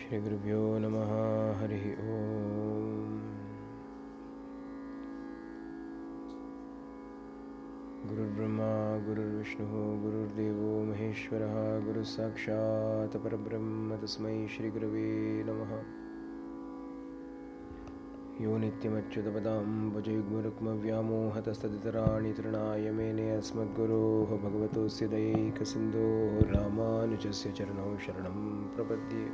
श्री गुरुभ्यो नमः। हरि ओम। गुरुर्ब्रह्मा गुरुर्विष्णुः गुरुर्देवो महेश्वरः गुरुसाक्षात् परब्रह्म तस्मै श्री गुरवे नमः। यो नित्यमच्युतपदाम्बुजयुग्मरुक्मव्यामोहतस्तदितराणि तृणाय मेने अस्मद्गुरोः भगवतोऽस्य दयैकसिन्धोः रामानुजस्य चरणौ शरणं प्रपद्ये।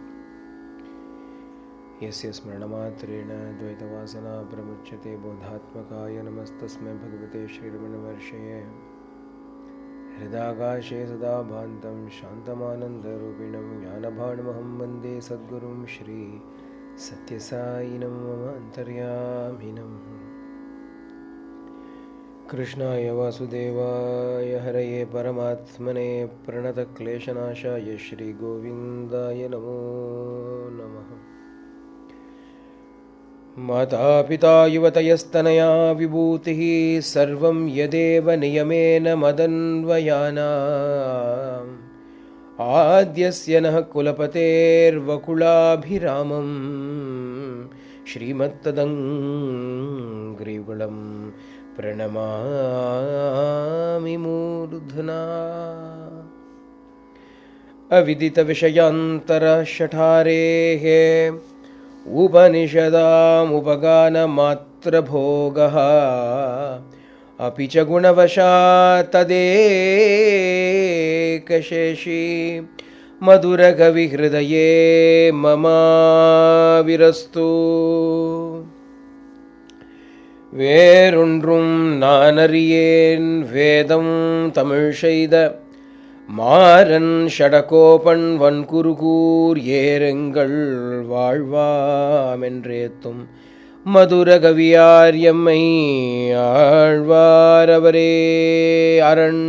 यस्य स्मरणमात्रेण द्वैतवासना प्रमुच्यते बोधात्मकाय नमस्तस्मै भगवते श्रीरमणवर्षये। हृदाकाशे सदा भान्तं शान्तमानन्दरूपिणं ज्ञानभाण्महं वन्दे सद्गुरुं श्री सत्यसायिनं मम अन्तर्यामिनं। कृष्णाय वासुदेवाय हरये परमात्मने प्रणतक्लेशनाशाय श्रीगोविन्दाय नमो नमः। माता पिता युवतयस्तनया विभूतिः सर्वं यदेव नियमेन मदन्वयानाम्। आद्यस्य नः कुलपतेर्वकुलाभिरामं श्रीमत्तदङ्घ्रिकुलं प्रणमामि मूर्ध्ना। अविदितविषयान्तरशठारेः उपनिषदामुपगानमात्रभोगः अपि च गुणवशात् तदेकशेषी मधुरकविहृदये ममाविरस्तु। வேறொன்றும் நானறியேன் வேதம் தமிழ் செய்த மாறன் ஷடகோபன் வன்குருகூர் ஏரெங்கள் வாழ்வாமென்றேத்தும் மதுர கவியாரியம்மை ஆழ்வாரவரே அரண்.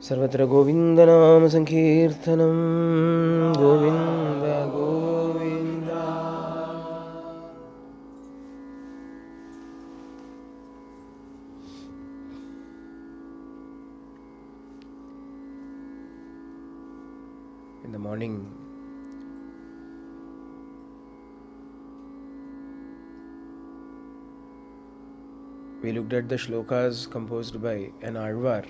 सर्वत्र गोविन्दनाम संकीर्तनं Govind Govind. In the morning, we looked at the shlokas composed by an Alvar.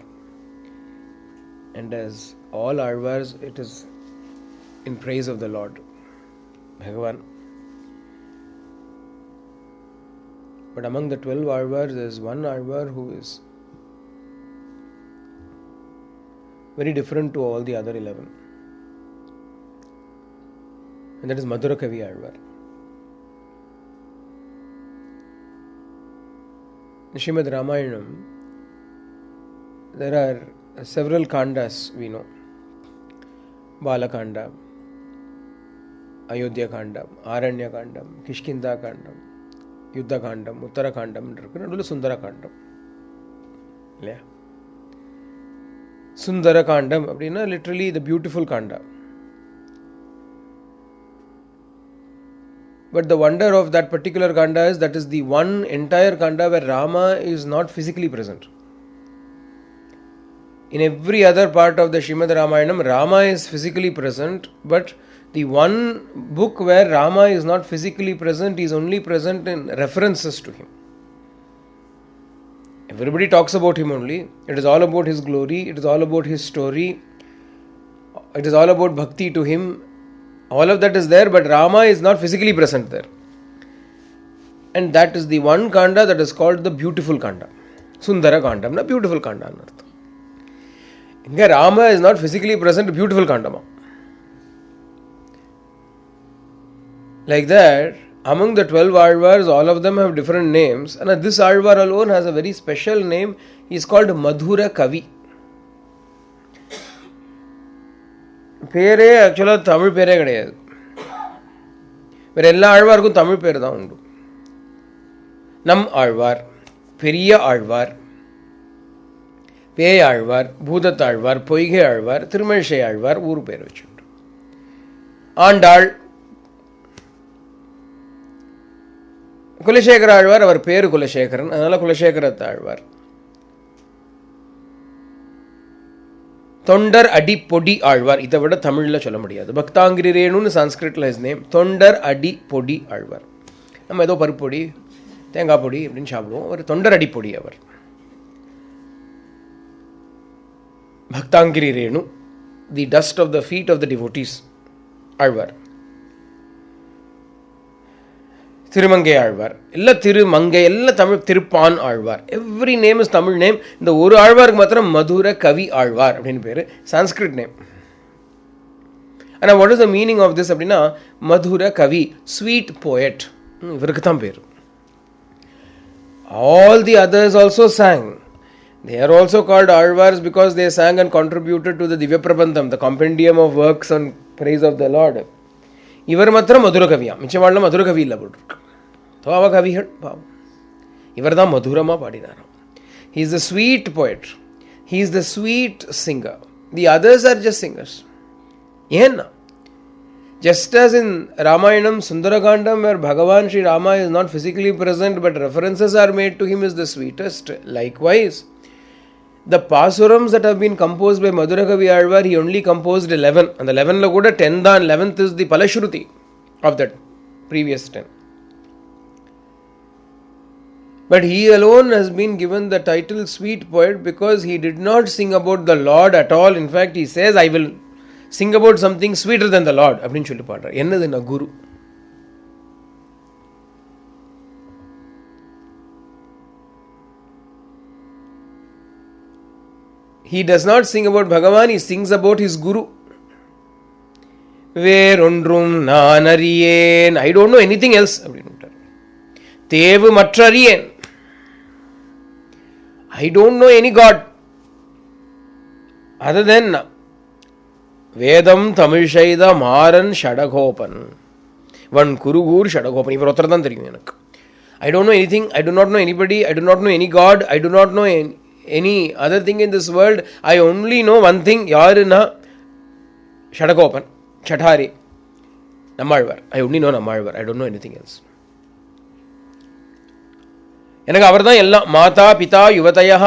And as all Alvars, it is in praise of the Lord, Bhagavan. But among the 12 Alvars, there is one Alvar who is very different to all the other 11. And that is Madhurakavi Alvar. In Srimad Ramayanam, there are several kandas we know. Balakanda, Ayodhya Kandam, Aranya Kandam, Kishkinda Kandam, Yuddha Kandam, Uttara Kandam, and Sundara Kandam. Yeah. Sundara Kandam, literally the beautiful Kanda. But the wonder of that particular Kanda is that is the one entire Kanda where Rama is not physically present. In every other part of the Srimad Ramayanam, Rama is physically present, but the one book where Rama is not physically present is only present in references to him. Everybody talks about him only. It is all about his glory, it is all about his story, it is all about bhakti to him. All of that is there, but Rama is not physically present there. And that is the one Kanda that is called the beautiful Kanda. Sundara Kandam, na beautiful Kanda. Rama is not physically present, beautiful Kandama. Like that, among the 12 Alvars, all of them have different names, and this Alvar alone has a very special name. He is called Madhura Kavi. பேரே ஆக்சுவலாக தமிழ் பேரே கிடையாது. வேறு எல்லா ஆழ்வாருக்கும் தமிழ் பேர் தான் உண்டு. நம் ஆழ்வார், பெரிய ஆழ்வார், பேயாழ்வார், பூதத்தாழ்வார், பொய்கை ஆழ்வார், திருமழிசை ஆழ்வார் ஊர் பேர் வச்சுட்டு. ஆண்டாள், குலசேகர ஆழ்வார், அவர் பேரு குலசேகரன், அதனால குலசேகரத்தாழ்வார். தொண்டர் அடி பொடி ஆழ்வார். இதை விட தமிழில் சொல்ல முடியாது. பக்தாங்கிரி ரேணுன்னு சான்ஸ்கிரிட்டில் ஹிஸ் நேம். தொண்டர் அடி பொடி ஆழ்வார். நம்ம ஏதோ பருப்பொடி தேங்காய் பொடி அப்படின்னு சாப்பிடுவோம். அவர் தொண்டர் அடி பொடி. அவர் பக்தாங்கிரி ரேணு, the dust of the feet of the devotees Alvar. Thirumangai Alvar, இல்லை திருமங்கை, எல்லாம் Tamil. Thiruppan Alvar, every name is Tamil name. இந்த ஒரு ஆழ்வாருக்கு மாத்திரம் மதுர கவி ஆழ்வார் அப்படின்னு பேர், சான்ஸ்கிரிட் நேம். ஆனால் what is the meaning of this அப்படின்னா, மதுர கவி, ஸ்வீட் போயட், இவருக்கு தான் பேர். All the others also sang. They are also called Alvars because they sang and contributed to the Divya Prabandham, the compendium of works on praise of the Lord. இவர் மாத்திரம் மதுர கவியா, மிச்சவாழ்லாம் மதுர கவி இல்லை போட்டிருக்கு. அவ கவிகள் பாவம், இவர் தான் மதுரமாக பாடினாராம். He is the sweet poet. He is the sweet singer. The others are just singers. ஏன்னா just as in Ramayanam Sundarakandam, where Bhagavan Sri Rama is not physically present but references are made to him, is the sweetest. Likewise, the pasurams that have been composed by Madhura Kavi Alvar, he only composed 11. And the 11 la kuda 10 da, 11th is the Palashruti of that previous 10. But he alone has been given the title sweet poet because he did not sing about the Lord at all. In fact, he says, I will sing about something sweeter than the Lord. அப்படின்னு சொல்லி பாடுறார். என்னதுன்னா குரு. He does not sing about Bhagavan, he sings about his Guru. வேறொன்றும் நான் அறியேன், I don't know anything else அப்படின்னு. தேவு மற்றறியேன், I don't know any God other than வேதம் தமிழ் செய்த மாறன் ஷடகோபன், வன் குருகூர் ஷடகோபன். இவர் ஒருத்தர் தான் தெரியும் எனக்கு. I don't know anything, I do not know anybody, I do not know any God, I do not know any other thing in this world. I only know one thing. யாருன்னா Sadagopan, சட்டாரி, Nammalvar. I only know Nammalvar, I don't know anything else. எனக்கு அவர் தான் எல்லாம். மாதா பிதா யுவதயः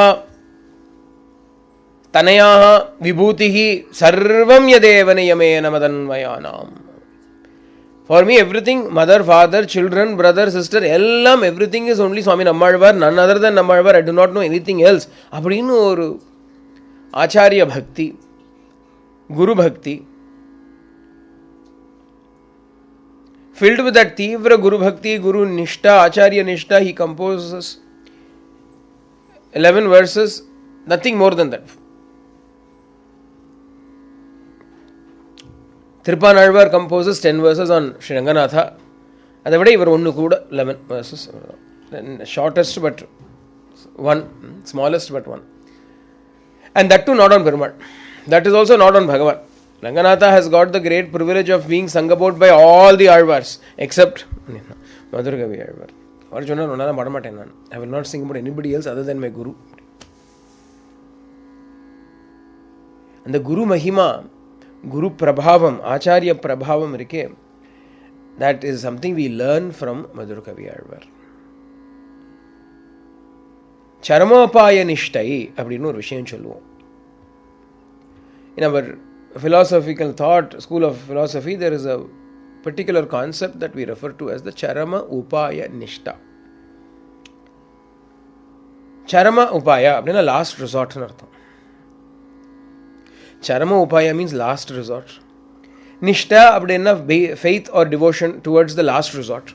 தனயாः விபூதிः சர்வம் யதேவ நியமேன மதன்வயானாம். For me, everything, mother, father, children, brother, sister, எல்லாம் everything is only Swami Nammalvar, none other than Nammalvar. I do not know anything else. அப்படின்னு ஒரு ஆச்சாரிய பக்தி, குரு பக்தி, filled with that Tivra Guru Bhakti, Guru Nishta, Acharya Nishta, he composes 11 verses, nothing more than that. Thirpan Alvar composes 10 verses on Sri Ranganatha. அதை விட இவர் ஒன்று கூட 11 verses, shortest but one, smallest but one. And that too not on Perumal. That is also not on Bhagavan. Ranganatha has got the great privilege of being sung about by all the Alvars except Madhura Kavi Alvar. அவர் சொன்னார், ஒன்றா தான் பாடமாட்டேன் நான். I will not sing about anybody else other than my Guru. அந்த குரு மகிமா, குரு பிரபாவம், ஆச்சாரிய பிரபாவம் இருக்கே, that is something we learn from Madhura Kavi Alvar. சரமோபாய நிஷ்டை அப்படின்னு ஒரு விஷயம் சொல்லுவோம். In our philosophical thought, school of philosophy, there is a particular concept that we refer to as the Charama Upaya Nishta. Charama Upaya அப்படின்னா last ரிசார்ட்னு அர்த்தம். Charama Upaya means last resort. Nishta அப்படின்னா faith or devotion towards the last resort.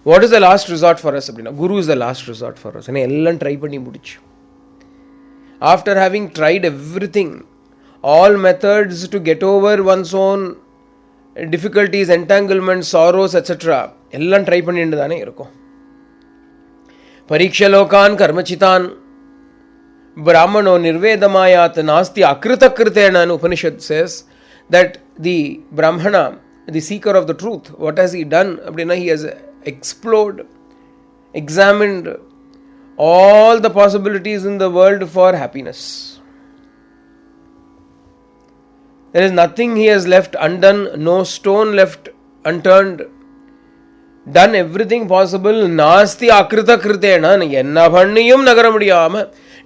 What is the last resort for us அப்படின்னா, Guru is the last resort for us. ஏன்னா எல்லாம் try பண்ணி முடிச்சு, after having tried everything, all methods to get over one's own difficulties, entanglements, sorrows, etc. எல்லாம் try பண்ணிட்டு தானே இருக்கும். பரீட்சலோகான் கர்மச்சிதான் பிராமணோ நிர்வேதமாயாத் நாஸ்தி அக்ருதக்ருதேன. Upanishad says that the Brahmana, the seeker of the truth, what has he done அப்படின்னா, he has explored, examined all the possibilities in the world for happiness. There is nothing he has left undone, no stone left unturned, done everything possible. Nasti akrita kritena, enna panniyum nagara mudiyama.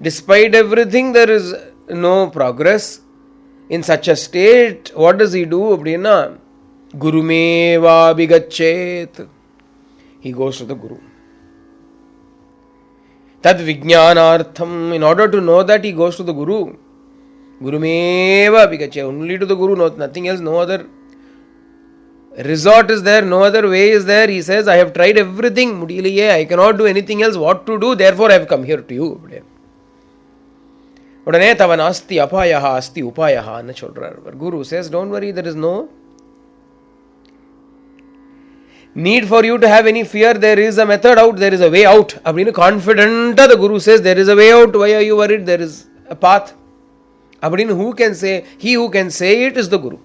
Despite everything, there is no progress. In such a state, what does he do? Abdina Gurumeva Bigachet. He goes to the Guru. Tad Vijnanartham. In order to know that, he goes to the Guru. Gurumeva Bigachet. Only to the Guru, nothing else, no other resort is there, no other way is there. He says, I have tried everything. I cannot do anything else. What to do? Therefore, I have come here to you. Udane tavanasti apayaha asti upayaha na cholrar. Guru says, don't worry, there is no need for you to have any fear. There is a method out, there is a way out. Abdina confident, the Guru says, there is a way out. Why are you worried? There is a path. Abdina who can say? He who can say it is the Guru.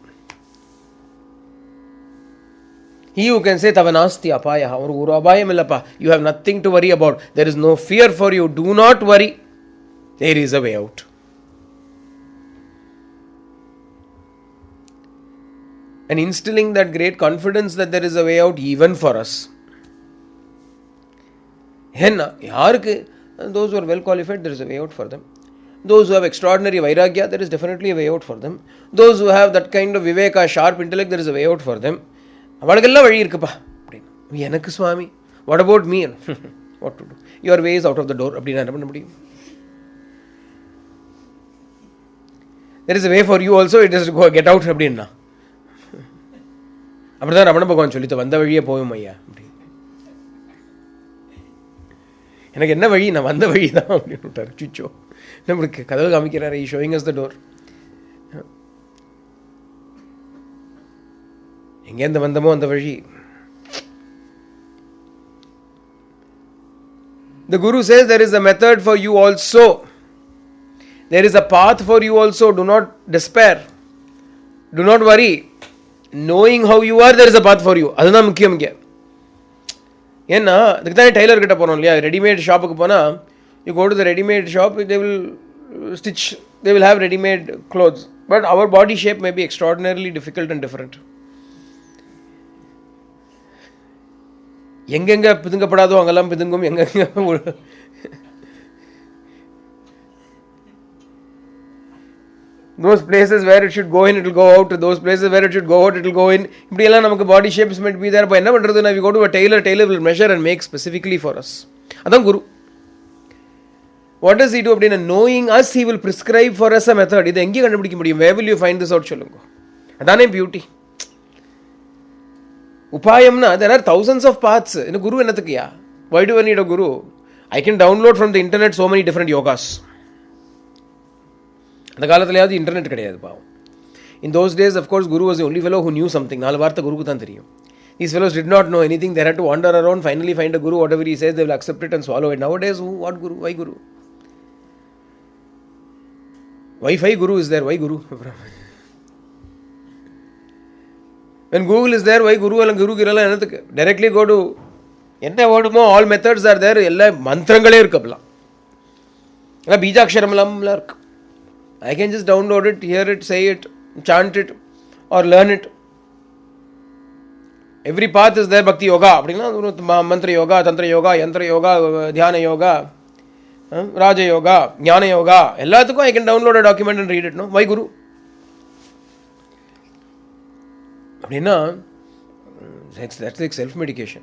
He who can say tavanasti apayaha or Guru abhayamillappa. You have nothing to worry about. There is no fear for you. Do not worry. There is a way out. And instilling that great confidence that there is a way out even for us. Those who are well qualified, there is a way out for them. Those who have extraordinary vairagya, there is definitely a way out for them. Those who have that kind of viveka, sharp intellect, there is a way out for them. What about me? What to do? Your way is out of the door. There is a way for you also. It is to go get out. அப்படிதான் ரமண பகவான் சொல்லிட்டு வந்த வழியே போகும் ஐயா. எனக்கு என்ன வழி? நான் வந்த வழி தான் அப்படின்னு விட்டார். சுச்சோ நம்மளுக்கு கதவு காமிக்கிறார். Showing us the door. எங்கேருந்து வந்தமோ அந்த வழி. The Guru says there is a method for you also. There is a path for you also. Do not despair. Do not worry. Knowing how you are, there is a path for you. அதுதான் முக்கியம் இங்கே. ஏன்னா அதுக்கு தான் Taylor கிட்ட போனோம் இல்லையா? Readymade ஷாப்புக்கு போனால் you go to the ready-made shop, they will stitch, they will have ready-made clothes. But our body shape may be extraordinarily difficult and different. எங்கெங்க பிதுங்கப்படாதோ அங்கெல்லாம் பிதுங்கும். எங்கெங்க those places where it should go in, it will go out. Those places where it should go out, it will go in. இப்படியெல்லாம் நமக்கு பாடி shapes might be there. அப்போ என்ன பண்ணுறது? we go to a tailor will measure and make specifically for us. அதான் குரு. What does he do? அப்படின்னா knowing us, he will prescribe for us a method. இது எங்கே கண்டுபிடிக்க முடியும்? Where will you find this out? சொல்லுங்க. அதானே beauty. உபாயம்னா there are thousands of paths. இந்த குரு என்னத்துக்குயா? Why do I need a guru? I can download from the internet so many different yogas. அந்த காலத்துலையாவது internet கிடையாது பாவம். In those days, of course, Guru was the only fellow who knew something. 4 வார்த்தை குருக்கு தான் தெரியும். These fellows did not know anything. They had to wander around, finally find a Guru. Whatever he says, they will accept it and swallow it. Nowadays, what Guru? Why Guru? Wi-Fi Guru is there. Why Guru? When Google is there, why Guru and Guru Girala? Directly go to என்ன வேணுமோ all methods are there. எல்லா மந்திரங்களே இருக்கு. அப்பலாம் எல்லாம் பீஜாட்சரம்லாம் இருக்கு. I can just download it, hear it, say it, chant it or learn it. Every path is there. Bhakti yoga, mantra yoga, tantra yoga, yantra yoga, dhyana yoga, raja yoga, jnana yoga. Elladhukku I can download a document and read it. No? Why Guru? Abdina, that's like self-medication.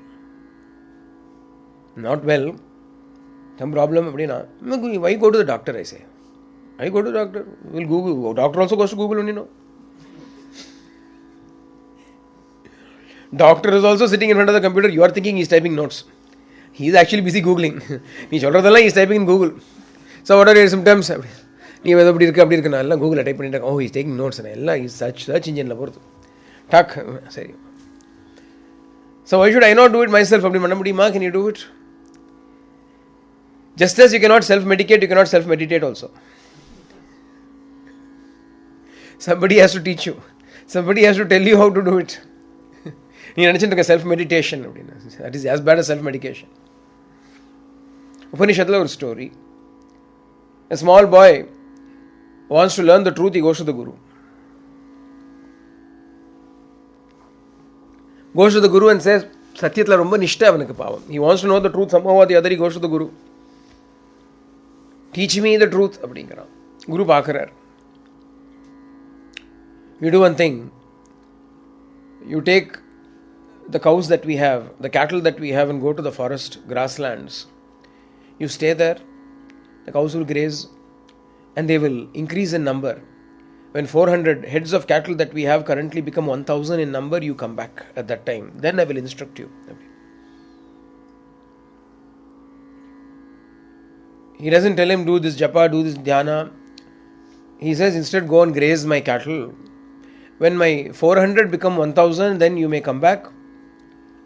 Not well. Some problem. Abdina, why go to the doctor, I say. I go to doctor. Will Google. Doctor also goes to Google only, no? Doctor is also sitting in front of the computer. You are thinking he is typing notes. He is actually busy Googling. He is typing in Google. So what are your symptoms? Google type. Oh, he is taking notes. He is search engine. So why should I not do it myself? Can you do it? Just as you cannot self-medicate, you cannot self-meditate also. Somebody has to teach you. Somebody has to tell you how to do it. You understand? Self-meditation. That is as bad as self-medication. Upanishadla or story. A small boy wants to learn the truth, he goes to the Guru. Goes to the Guru and says, Satyatla romba nishta avanukku pavam. He wants to know the truth, somehow or the other he goes to the Guru. Teach me the truth. Guru Pakarar. You do one thing. You take the cows that we have, the cattle that we have, and go to the forest, grasslands. You stay there, the cows will graze, and they will increase in number. When 400 heads of cattle that we have currently become 1000 in number, you come back at that time. Then I will instruct you. He doesn't tell him, do this japa, do this dhyana. He says, instead go and graze my cattle. When my 400 become 1000, then you may come back.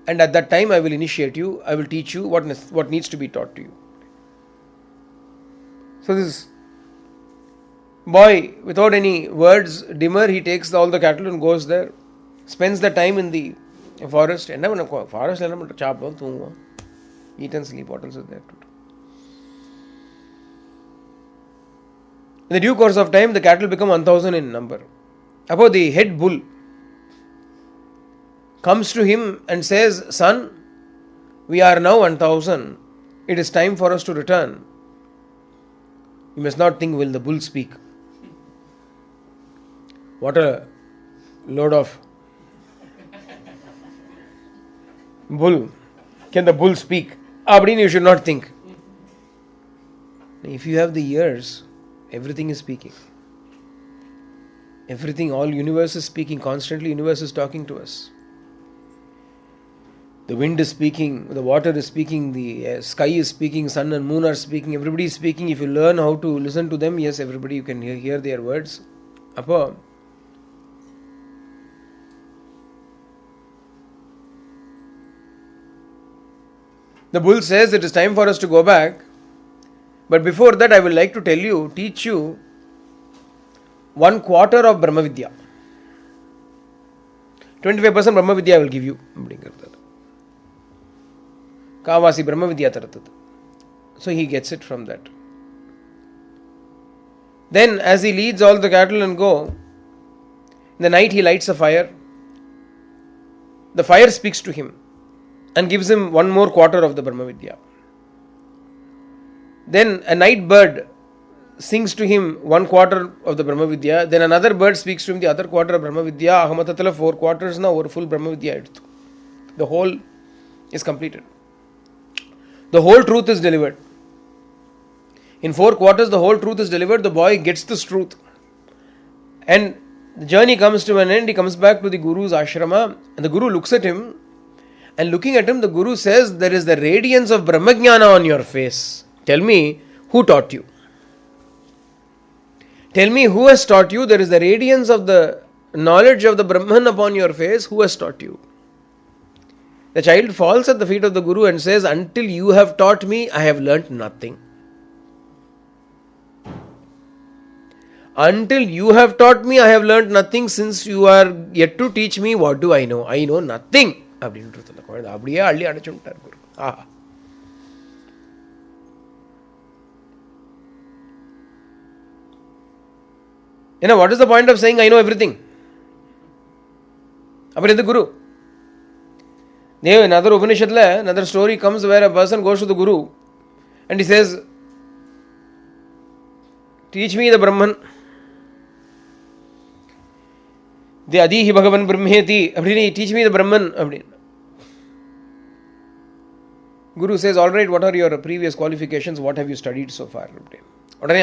And at that time I will initiate you. I will teach you what needs to be taught to you. So this boy, without any words, dimmer, he takes all the cattle and goes there. Spends the time in the forest. Forest, eat and sleep. What else is there to do? In the due course of time, the cattle become 1000 in number. About the head bull comes to him and says, son, we are now 1000. It is time for us to return. You must not think, will the bull speak? What a load of bull. Can the bull speak? Abdin, you should not think. If you have the ears, everything is speaking. Everything, all universe is speaking. Constantly universe is talking to us. The wind is speaking, the water is speaking, the sky is speaking, sun and moon are speaking, everybody is speaking. If you learn how to listen to them, yes, everybody, you can hear their words. Appa, the bull says it is time for us to go back. But before that, I would like to teach you 1/4 of Brahma Vidya. 25% Brahma Vidya I will give you. Kavasi Brahma Vidya Taratad. So he gets it from that. Then as he leads all the cattle and go, in the night he lights a fire. The fire speaks to him and gives him 1/4 of the Brahma Vidya. Then a night bird sings to him 1/4 of the Brahma Vidya. Then another bird speaks to him the other quarter of Brahma Vidya. Ahamatatala 4 quarters now over full Brahma Vidya. The whole is completed. The whole truth is delivered. In 4 quarters, the whole truth is delivered. The boy gets this truth. And the journey comes to an end. He comes back to the Guru's ashrama. And the Guru looks at him. And looking at him, the Guru says, there is the radiance of Brahmajnana on your face. Tell me, who taught you? Tell me, who has taught you? There is the radiance of the knowledge of the Brahman upon your face. Who has taught you? The child falls at the feet of the Guru and says, until you have taught me, I have learnt nothing. Until you have taught me, I have learnt nothing. Since you are yet to teach me, what do I know? I know nothing. What is the point of saying I know everything? The Guru. Another Upanishad, another story comes where a person goes to the Guru and he says, teach me the Brahman. The Adihi Bhagavan Brahmeti. Teach me the Brahman. Guru says, alright, what are your previous qualifications? What have you studied so far? I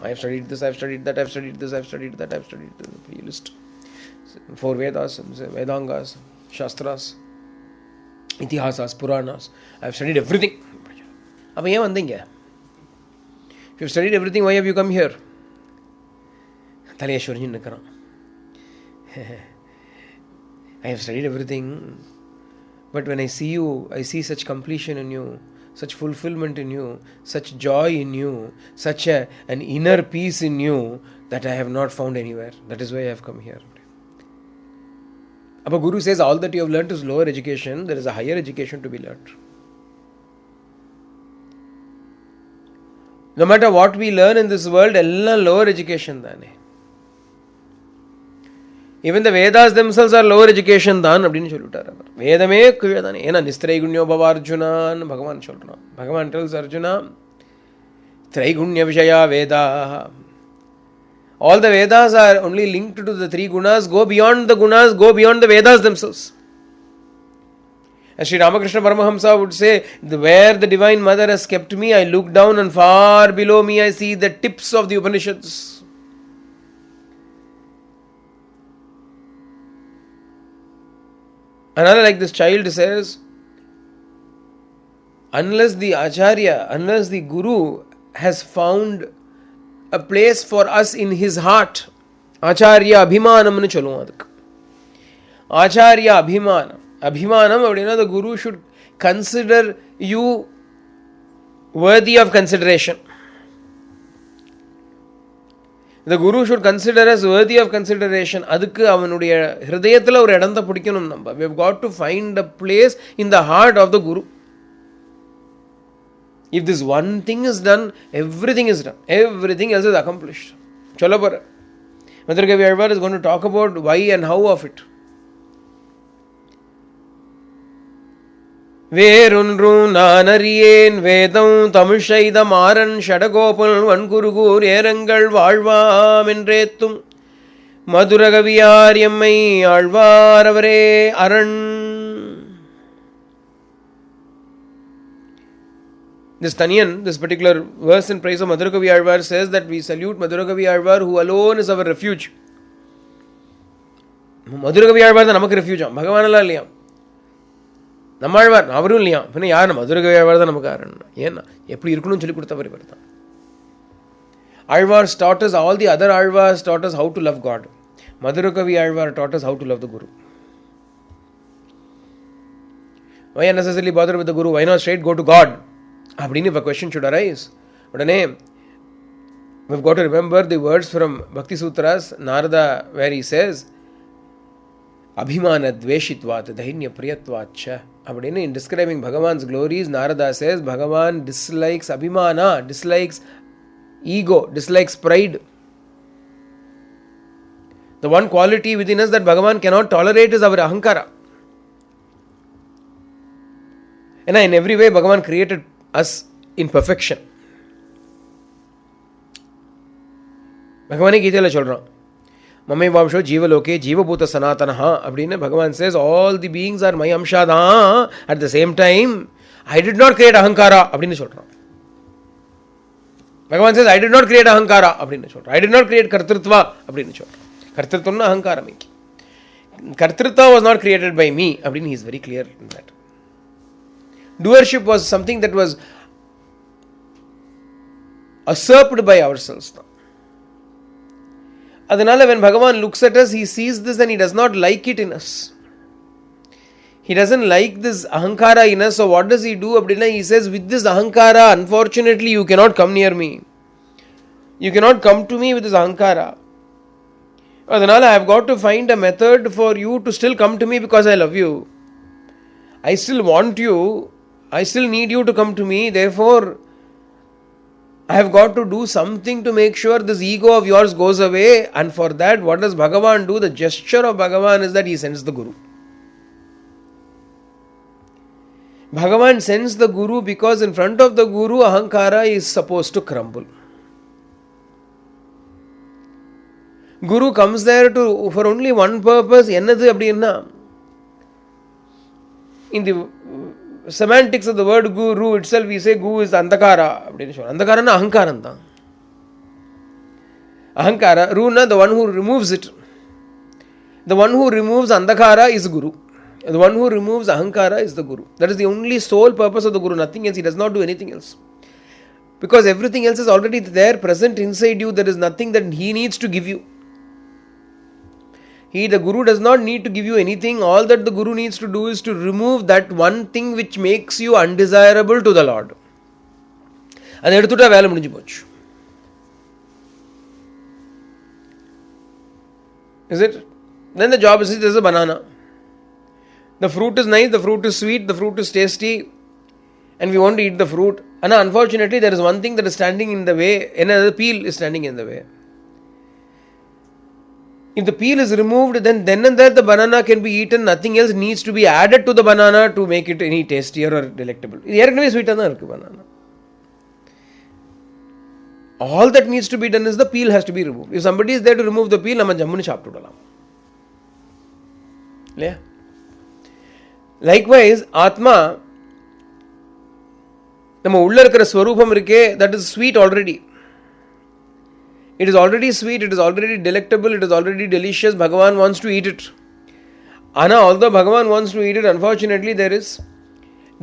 have studied this, I have studied that, I have studied this, I have studied that, I have studied this. List 4 Vedas, Vedangas, Shastras, Itihasas, Puranas. I have studied everything. If you have studied everything, why have you come here? I have studied everything. But when I see you, I see such completion in you, such fulfillment in you, such joy in you, such an inner peace in you that I have not found anywhere. That is why I have come here. Abba Guru says all that you have learnt is lower education. There is a higher education to be learnt. No matter what we learn in this world, ella lower education. Even the Vedas themselves are lower education. Vedame kuyadane. Ena nistraigunya bhava Arjuna. Bhagavan tells Arjuna, Traigunya Vishaya Veda. All the Vedas are only linked to the three gunas. Go beyond the gunas, go beyond the Vedas themselves. As Sri Ramakrishna Paramahamsa would say, where the Divine Mother has kept me, I look down and far below me I see the tips of the Upanishads. Another like this child says, unless the Acharya, unless the Guru has found a place for us in his heart, Acharya Abhimanam nu cholum adukku. Acharya Abhimanam. Abhimanam, the Guru should consider you worthy of consideration. The Guru should consider us worthy of consideration. Adukku avanuடைய ஹிருதயத்துல ஒரு இடத்தை பிடிக்கணும் நம்ம. We have got to find a place in the heart of the Guru. If this one thing is done, everything is done. Everything else is accomplished. Cholapara. Madhurakavi Alvar is going to talk about why and how of it. வேறொன்று நான் அறியேன் வேதம் தமிழ் செய்த மாறன் ஷடகோபல் வன்குருகூர் ஏரங்கள் வாழ்வாம் என்றேத்தும் மதுரகவியார் எம்மை ஆழ்வார் அவரே அரண். This Taniyan, this particular verse in praise of Madhurakavi Alvar says that we salute Madhurakavi Alvar who alone is our refuge. Madhurakavi Alvar is our refuge. Bhagavan Allah இல்லையா, நம்மாழ்வார் அவரும் இல்லையா, பின்ன யார்? மதுரகவி ஆழ்வார் தான் நமக்கு ஆரன். ஏன்னா எப்படி இருக்கணும்னு சொல்லி கொடுத்தவர் இவர் தான். Alvars taught us, all the other Alvars taught us how to love God. Madhurakavi Alvar taught us how to love the Guru. Why unnecessarily bother with the Guru? Why not straight go to God? அப்படின்னு if a question should arise. உடனே we've got to remember the words from Bhakti Sutras, Narada, where he says Abhimana dveshitvat dhainya priyatvacha. In describing Bhagavan's glories, Narada says Bhagavan dislikes Abhimana, dislikes ego, dislikes pride. The one quality within us that Bhagavan cannot tolerate is our ahankara. And in every way Bhagavan created us in perfection. Bhagavan Gita சொல்றான், Mame Vamsho Jiva Loke Jiva Bhuta Sanatanaha. Abdina Bhagavan says all the beings are my Amshada. At the same time, I did not create Ahankara. Abdina Cholra. Bhagavan says I did not create Ahankara. Abdina Cholra. I did not create Kartrutva. Abdina Cholra. Kartrutva na Ahankara meki. Kartrutva was not created by me. Abdina he is very clear in that. Doership was something that was usurped by ourselves now. Adhanala, when Bhagavan looks at us, he sees this and he does not like it in us. He doesn't like this ahankara in us. So what does he do? He says, with this ahankara, unfortunately, you cannot come near me. You cannot come to me with this ahankara. Adhanala, I have got to find a method for you to still come to me because I love you. I still want you. I still need you to come to me. Therefore, I have got to do something to make sure this ego of yours goes away. And for that, what does Bhagavan do? The gesture of Bhagavan is that he sends the Guru. Bhagavan sends the Guru because in front of the Guru, Ahankara is supposed to crumble. Guru comes there for only one purpose. In the semantics of the word Guru itself, we say Gu is Andhakara. Andhakara na Ahankaranta. Ahankara, Runa, the one who removes it. The one who removes Andhakara is Guru. The one who removes Ahankara is the Guru. That is the only sole purpose of the Guru, nothing else. He does not do anything else. Because everything else is already there, present inside you. There is nothing that he needs to give you. The Guru does not need to give you anything. All that the Guru needs to do is to remove that one thing which makes you undesirable to the Lord. And edututta vela mudinju pochu. Is it? Then the job is, there's a banana. The fruit is nice, the fruit is sweet, the fruit is tasty, and we want to eat the fruit. And unfortunately, there is one thing that is standing in the way, another peel is standing in the way. If the peel is removed, then and there the banana can be eaten. Nothing else needs to be added to the banana to make it any tastier or delectable. It is sweet banana. All that needs to be done is the peel has to be removed. If somebody is there to remove the peel, நம்ம ஜம்முன்னு சாப்பிட்டு விடலாம் இல்லையா? Likewise, ஆத்மா நம்ம உள்ள இருக்கிற ஸ்வரூபம் இருக்கே, that is sweet already. It is already sweet, it is already delectable, it is already delicious. Bhagavan wants to eat it. Anna, although Bhagavan wants to eat it, unfortunately there is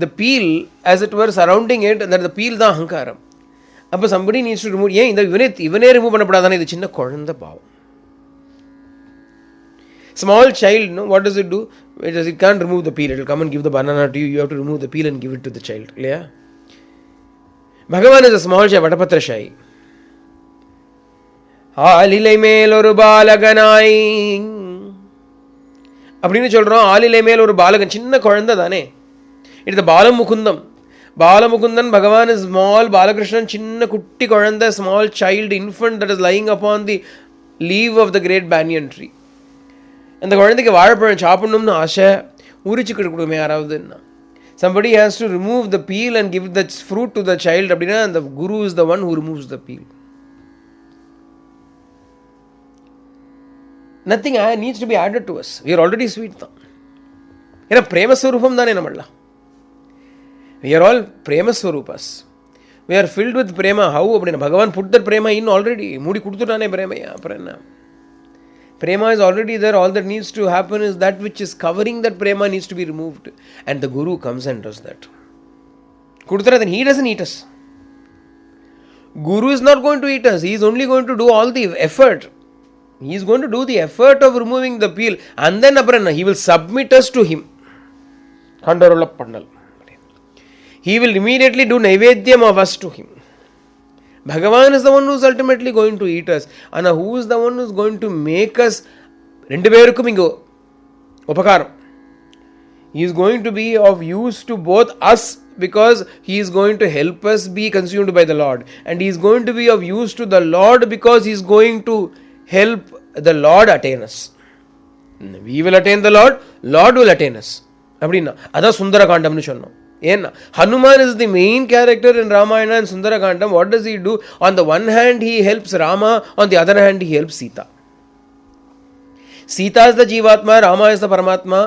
the peel, as it were, surrounding it, and that the peel தான் அகங்காரம். அப்போ somebody needs to remove. ஏன் இந்த இவனே remove பண்ணப்படாதானே? இது சின்ன குழந்தை பாவம். Small child, no, what does it do? It can't remove the peel. It will come and give the banana to you. You have to remove the peel and give it to the child. இல்லையா? Bhagavan is a small child, Vatapatrasayi. ஆலிலை மேல் ஒரு பாலகனாய் அப்படின்னு சொல்றோம். ஆலிலை மேல் ஒரு பாலகன், சின்ன குழந்தை தானே. இட்ஸ் பாலமுகுந்தம். பாலமுகுந்தன், பகவான் இஸ் ஸ்மால். பாலகிருஷ்ணன் சின்ன குட்டி குழந்தை, small child, infant that is lying upon the leaf of the great banyan tree. அந்த குழந்தைக்கு வாழைப்பழம் சாப்பிடணும்னு ஆசை, உரிச்சுக்கிட்டு கொடுமே யாராவதுன்னா. Somebody has to remove the peel and give the fruit to the child. அப்படின்னா the guru is the one who removes the peel. Nothing needs to be added to us. We are already sweet தான். ஏன்னா பிரேமஸ்வரூபம் தானே நம்மளாம். We are all premaswarupas. We are filled with prema. How? அப்படின்னா பகவான் put that prema in already. மூடி கொடுத்துட்டானே பிரேமையா, அப்புறம் என்ன? Prema is already there. All that needs to happen is that which is covering that prema needs to be removed. And the guru comes and does that. Kudutara, then he doesn't eat us. Guru is not going to eat us. He is only going to do all the effort. He is going to do the effort of removing the peel. And then he will submit us to him. He will immediately do naivedyam of us to him. Bhagavan is the one who is ultimately going to eat us. And who is the one who is going to make us? ரெண்டு பேருக்கும் இங்க உபகாரம். He is going to be of use to both us because he is going to help us be consumed by the Lord. And he is going to be of use to the Lord because he is going to help the Lord attain us. We will attain the Lord, Lord will attain us. அப்படின்னா அதான் சுந்தரகாண்டம்னு சொன்னோம். ஏன்னா Hanuman is the main character in Ramayana and Sundarakandam. What does he do? On the one hand he helps Rama, on the other hand he helps Sita. Sita is the Jivatma, Rama is the Paramatma.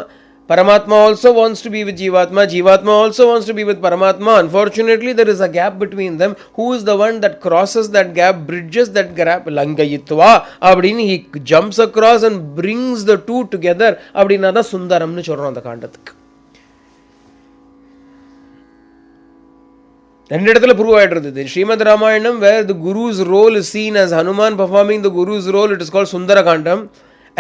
Paramatma also wants to be with Jivatma, Jivatma also wants to be with Paramatma. Unfortunately there is a gap between them. Who is the one that crosses that gap, bridges that gap? Langayitva. Abdin, he jumps across and brings the two together. Abdinada Sundaramnu சொல்றோம் அந்த காண்டத்துக்கு. ரெண்டு இடத்துல prove ஆயிட்டு இருந்தது. Srimad Ramayanam, where the guru's role is seen as Hanuman performing the guru's role, it is called Sundarakandam.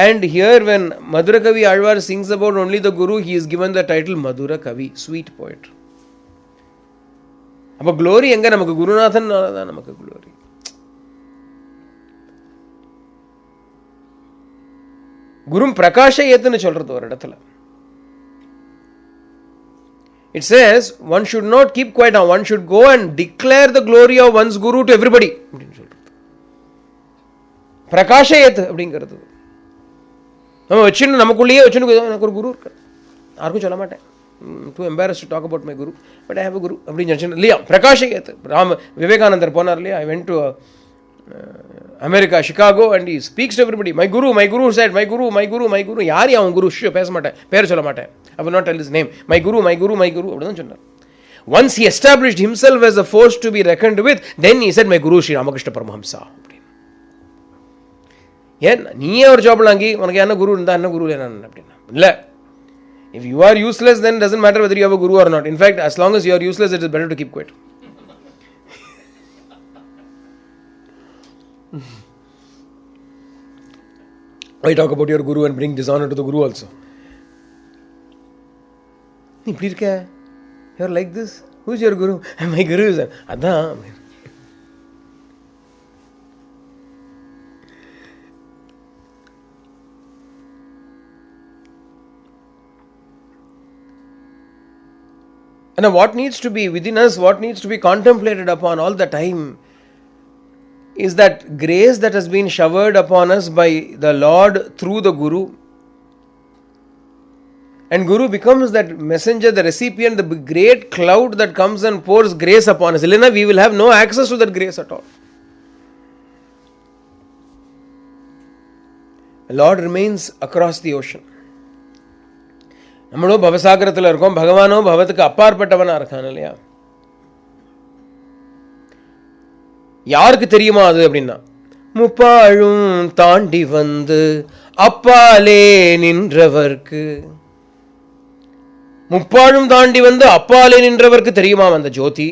And here when Madhura Kavi Alvar sings about only the guru, he is given the title Madhura Kavi, sweet poet. அப்போ glory எங்க? நமக்கு குருநாதன் தான் நமக்கு glory. குரும் Prakash ஏத்துன்னு சொல்றது ஒரு இடத்துல. It says one should not keep quiet, one should go and declare the glory of one's guru to everybody. பிரகாஷயத் அப்படிங்கிறது நம்ம வச்சுன்னு நமக்குள்ளேயே வச்சுன்னு எனக்கு ஒரு குரு இருக்கு, யாருக்கும் சொல்ல மாட்டேன். Too embarrassed to talk about my guru, but I have a guru அப்படின்னு நினச்சேன் இல்லையா? பிரகாஷயத். விவேகானந்தர் போனார் இல்லையா? I went to America, Chicago, and he speaks to everybody. My guru said, my guru. யார் அவன் குரு? பேச மாட்டேன், பேர் சொல்ல மாட்டேன். I will not tell his name. My guru அப்படிதான் சொன்னார். Once he established himself as a force to be reckoned with, then he said, my guru Sri Ramakrishna Paramahamsa. ஏன் நீயே ஒரு ஜாப் வாங்கி உனக்கு என்ன குரு இருந்தா என்ன குரு அப்படின்னா இல்லை. If you are useless, then it doesn't matter whether you have a guru or not. In fact, as long as you are useless, it is better to keep quiet. Why talk about your guru and bring dishonor to the guru also? இப்படி இருக்க, you are like this. Who is your guru? My guru is அதான். And what needs to be within us, what needs to be contemplated upon all the time is that grace that has been showered upon us by the Lord through the Guru. And Guru becomes that messenger, the recipient, the great cloud that comes and pours grace upon us. Elena, we will have no access to that grace at all. Lord remains across the ocean. நம்மளோ பவசாகரத்தில் இருக்கோம், பகவானோ பவத்துக்கு அப்பாற்பட்டவனா இருக்கான் இல்லையா? யாருக்கு தெரியுமா அது அப்படின்னா, முப்பாழும் தாண்டி வந்து அப்பாலே நின்றவர்க்கு, முப்பாழும் தாண்டி வந்து அப்பாலே நின்றவர்க்கு தெரியுமா அந்த ஜோதி.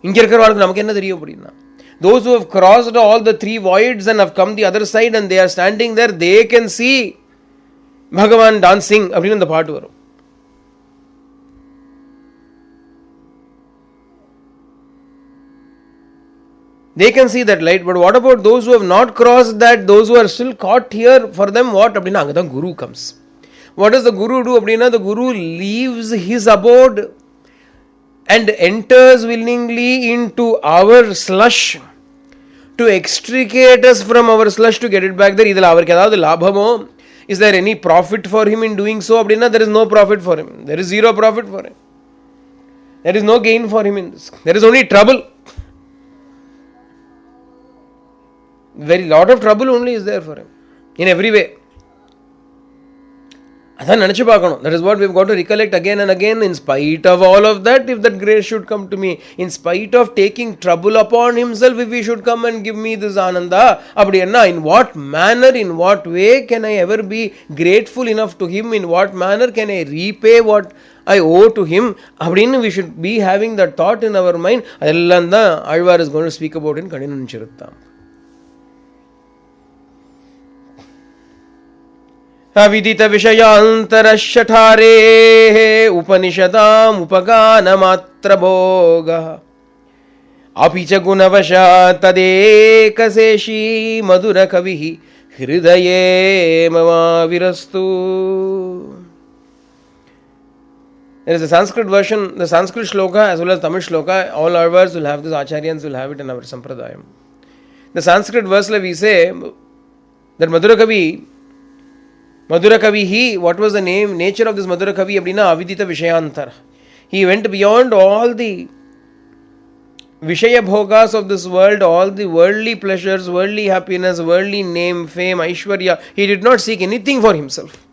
இங்க இருக்கிறவர்களுக்கு நமக்கு என்ன தெரியும் அப்படின்னா, those who have crossed all the three voids and have come the other side and they are standing there, they can see Bhagavan dancing அப்படின்னு அந்த பாட்டு வரும். They can see that light, but what about those who have not crossed that, those who are still caught here, for them what அப்படின்னா அங்கதான் குரு comes. What does the guru do அப்படின்னா, the guru leaves his abode and enters willingly into our slush to extricate us from our slush to get it back there. இதில் அவருக்கு ஏதாவது லாபமோ, is there any profit for him in doing so அப்படின்னா, there is no profit for him. There is zero profit for him. There is no gain for him in this. There is only trouble. Very lot of trouble only is there for him in every way. அதான் நினைச்சு பார்க்கணும். That is what we've got to recollect again and again. In spite of all of that, if that grace should come to me, in spite of taking trouble upon himself, if he should come and give me this ananda, அப்படி என்ன, in what manner, in what way can I ever be grateful enough to him? In what manner can I repay what I owe to him? அப்படின்னு we should be having that thought in our mind. அதெல்லாம் தான் Alvar is going to speak about in கடினம் சிறுத்தாம். अविदित विषयांतरशठारे उपनिषदाम् उपगानमात्र भोगः अपि च गुणवशात् तदेकशेषी मधुर कविः हृदये ममाविरस्तु. There is a Sanskrit version, the Sanskrit shloka as well as Tamil shloka. All our words will have this, Acharyans will have it in our Sampradayam. The Sanskrit verse we say that Madhura Kavi, what was the nature of this Madhura Kavi? Abdina Avidita Vishayantara. He went beyond all the Vishaya Bhogas of this world, all the worldly pleasures, worldly happiness, worldly name, fame, Aishwarya. He did not seek anything for himself.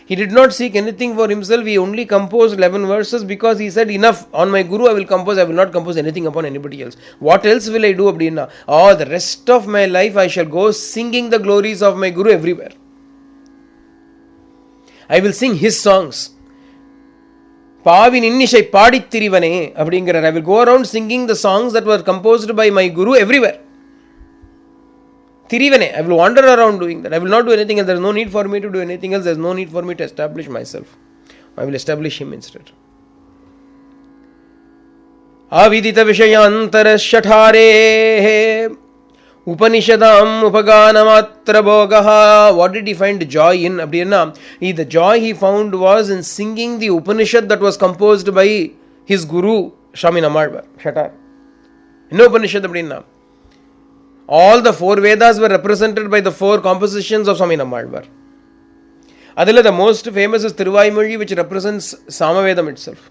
He did not seek anything for himself. He only composed 11 verses because he said, enough, on my Guru I will compose, I will not compose anything upon anybody else. What else will I do, Abdina? Oh, the rest of my life I shall go singing the glories of my Guru everywhere. I will sing his songs. பாவின் இன்னிசை பாடித் திரிவனே அப்படிங்கிறார். I will go around singing the songs that were composed by my Guru everywhere. திரிவனே, I will wander around doing that. I will not do anything else. There is no need for me to do anything else. There is no need for me to establish myself. I will establish him instead. Avidita Vishayantara Shathare Upanishadam Upaganamatra Bhogaha. What did he find joy in? The joy he found was in singing the Upanishad that was composed by his Guru, Swami Nammalvar. Shatar. In Upanishad, all the four Vedas were represented by the four compositions of Swami Nammalvar. Adila, the most famous is Thiruvaimozhi, which represents Samavedam itself.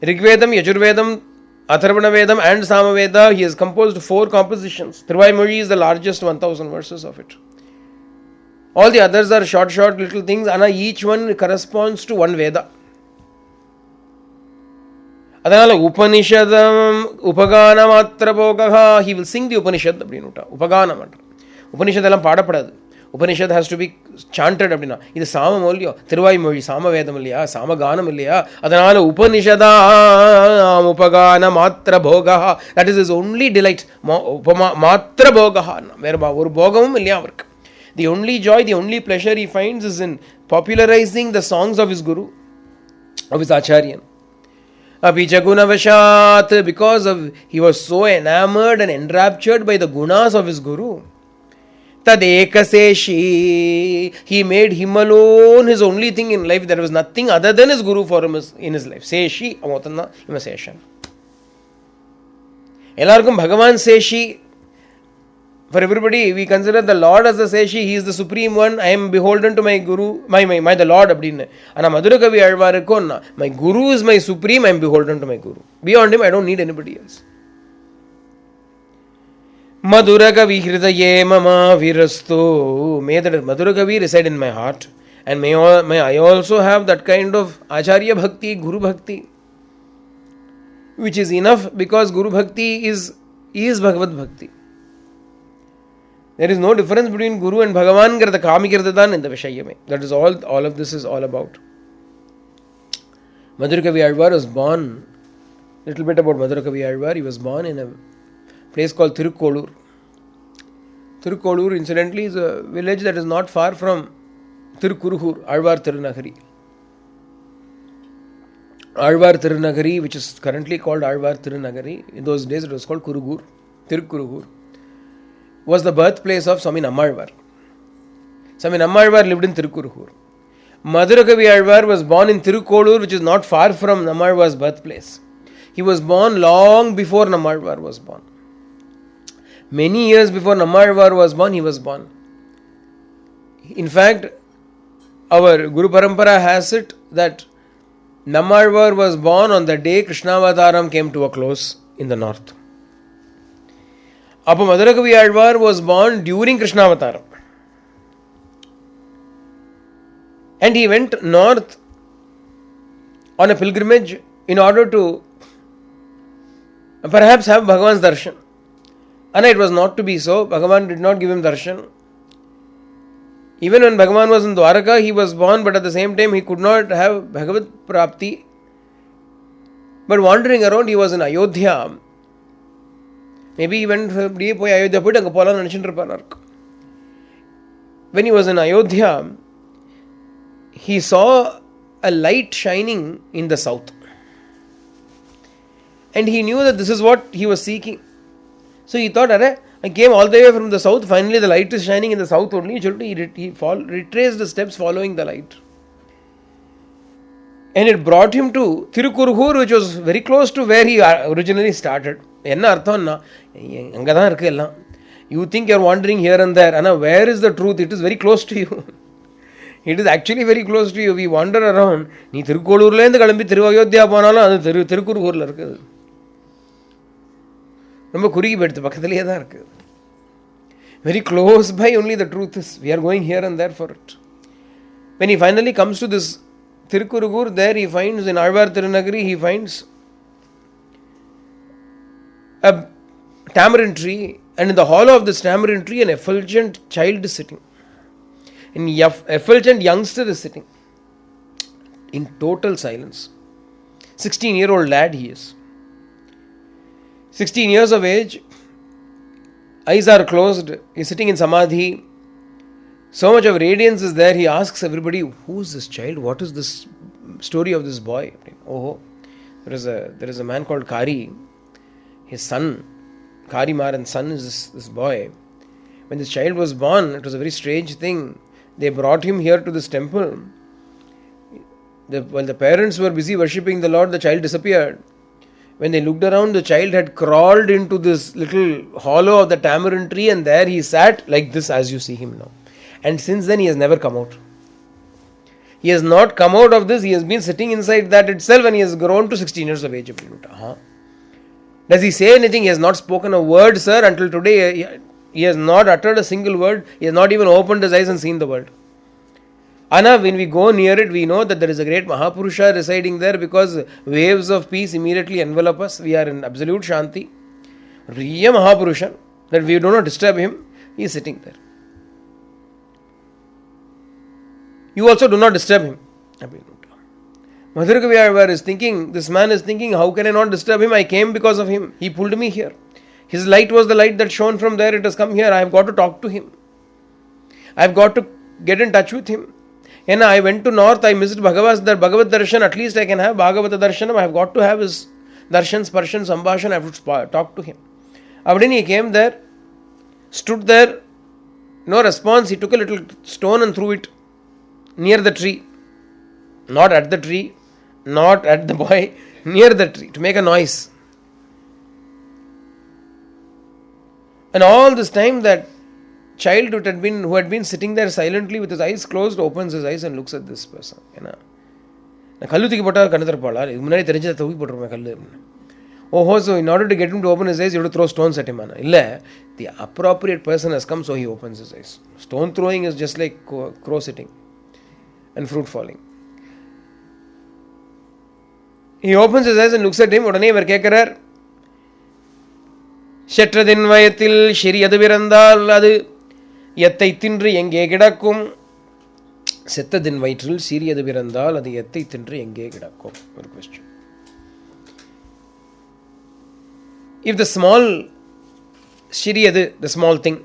Rigvedam, Yajurvedam, Atharvana Vedam and Samaveda, he has composed four compositions. Thiruvaimozhi is the largest, 1000 verses of it. All the others are short little things, and each one corresponds to one Veda. Adala Upanishadam Upaganamatra Bhogaha, he will sing the Upanishad. Upaganamatra. Upanishad elam paadapadadu. Upanishad has to be chanted. This is Sama Molyo, Thiruvaimozhi, Sama Vedam illaya, Sama Ganam illaya. Adanala Upanishadam Upaganamatra Bhogaha. That is his only delight. Matra Bhogaha. Where oru bhogamum illaya avarku. The only joy, the only pleasure he finds is in popularizing the songs of his Guru, of his Acharyan. Abhijagunavashat, because he was so enamored and enraptured by the gunas of his Guru. Tadekaseshi, he made him alone his only thing in life. There was nothing other than his Guru for him in his life. Seshi, Amotanna, Imaseshan. Elarkum Bhagavan Seshi. For everybody, we consider the Lord as the Seshi. He is the supreme one. I am beholden to my Guru, my the Lord. And Madhura Kavi Alvarikonna, my Guru is my supreme. I am beholden to my Guru. Beyond him, I don't need anybody else. Madhurakavi Hridaye Mama Virastu. May that Madhurakavi reside in my heart. And may I also have that kind of Acharya Bhakti, Guru Bhakti, which is enough, because Guru Bhakti is Bhagavad Bhakti. There is no difference between Guru and Bhagavan Karta Kami Kirtadan in the Vishayame. That is all of this is all about. Madhurakavi Alvar was born, little bit about Madhurakavi Alvar. He was born in a place called Tirukkolur. Tirukkolur, incidentally, is a village that is not far from Tirukuruhur, Alvar Tirunagari. Alvar Tirunagari, which is currently called Alvar Tirunagari, in those days it was called Kurugur, Tirukuruhur, was the birthplace of Swami Nammalvar. Swami Nammalvar lived in Tirukuruhur. Madhurakavi Alvar was born in Tirukkolur, which is not far from Nammalvar's birthplace. He was born long before Nammalvar was born. Many years before Nammalvar was born, he was born. In fact, our Guru Parampara has it that Nammalvar was born on the day Krishnavataram came to a close in the north. Appa Madhurakavi Alvar was born during Krishnavataram. And he went north on a pilgrimage in order to perhaps have Bhagavan's darshan. And it was not to be so. Bhagavan did not give him darshan. Even when Bhagavan was in Dwaraka, he was born, but at the same time he could not have Bhagavad Prapti. But wandering around, he was in Ayodhya. Maybe he went to Ayodhya. When he was in Ayodhya, he saw a light shining in the south. And he knew that this is what he was seeking. So he thought, I came all the way from the south, finally the light is shining in the south only. He retraced the steps following the light. And it brought him to Tirukuruhur, which was very close to where he originally started. You think you are wandering here and there. Anna, where is the truth? It is very close to you. It is actually very close to you. We wander around. நீ திருக்கோளூர்லேருந்து கிளம்பி திருவயோத்தியா போனாலும் அது திருக்குறுகூரில் இருக்குது. ரொம்ப குறுகி போயிடுது, பக்கத்திலேயே தான் இருக்குது. Very close by only the truth is. We are going here and there for it. When he finally comes to this Tirukurugur, there he finds, in Alvar Tirunagari, he finds a tamarind tree, and in the hollow of this tamarind tree, an effulgent child is sitting. An effulgent youngster is sitting in total silence. 16-year-old lad he is. 16 years of age, eyes are closed, he is sitting in samadhi. So much of radiance is there. He asks everybody, who is this child? What is this story of this boy? Oh, there is a man called Kari. His son, Kari Maran's son, is this boy. When this child was born, it was a very strange thing. They brought him here to this temple. While the parents were busy worshipping the Lord, the child disappeared. When they looked around, the child had crawled into this little hollow of the tamarind tree, and there he sat like this as you see him now. And since then he has never come out. He has not come out of this. He has been sitting inside that itself, and he has grown to 16 years of age. Does he say anything? He has not spoken a word, sir, until today. He has not uttered a single word. He has not even opened his eyes and seen the world. Anna, when we go near it, we know that there is a great Mahapurusha residing there, because waves of peace immediately envelop us. We are in absolute Shanti. Riya Mahapurusha, that we do not disturb him. He is sitting there. You also do not disturb him. Madhurakavi Alvar is thinking, this man is thinking, how can I not disturb him? I came because of him. He pulled me here. His light was the light that shone from there. It has come here. I have got to talk to him. I have got to get in touch with him. And I went to north. I missed Bhagavad Darshan. At least I can have Bhagavata Darshanam. I have got to have his Darshan, Sparshan, Sambhashan. I have to talk to him. Then he came there, stood there, no response. He took a little stone and threw it near the tree. Not at the tree, not at the boy, near the tree to make a noise. And all this time that child who had been sitting there silently with his eyes closed opens his eyes and looks at this person. Oh, so in order to get him to open his eyes, you have to throw stones at him. Illa, the appropriate person has come, so he opens his eyes. Stone throwing is just like crow sitting and fruit falling. He opens his eyes and looks at him. உடனே இவர் கேட்கிறார், செற்றதின் வயத்தில் சிறியது பிறந்தால் அது எத்தை தின்று எங்கே கிடக்கும்? செத்ததின் வயிற்றில் சிறியது பிறந்தால் அது எத்தை தின்று எங்கே கிடக்கும்? ஒரு question. If the small shiriyadu, the small thing,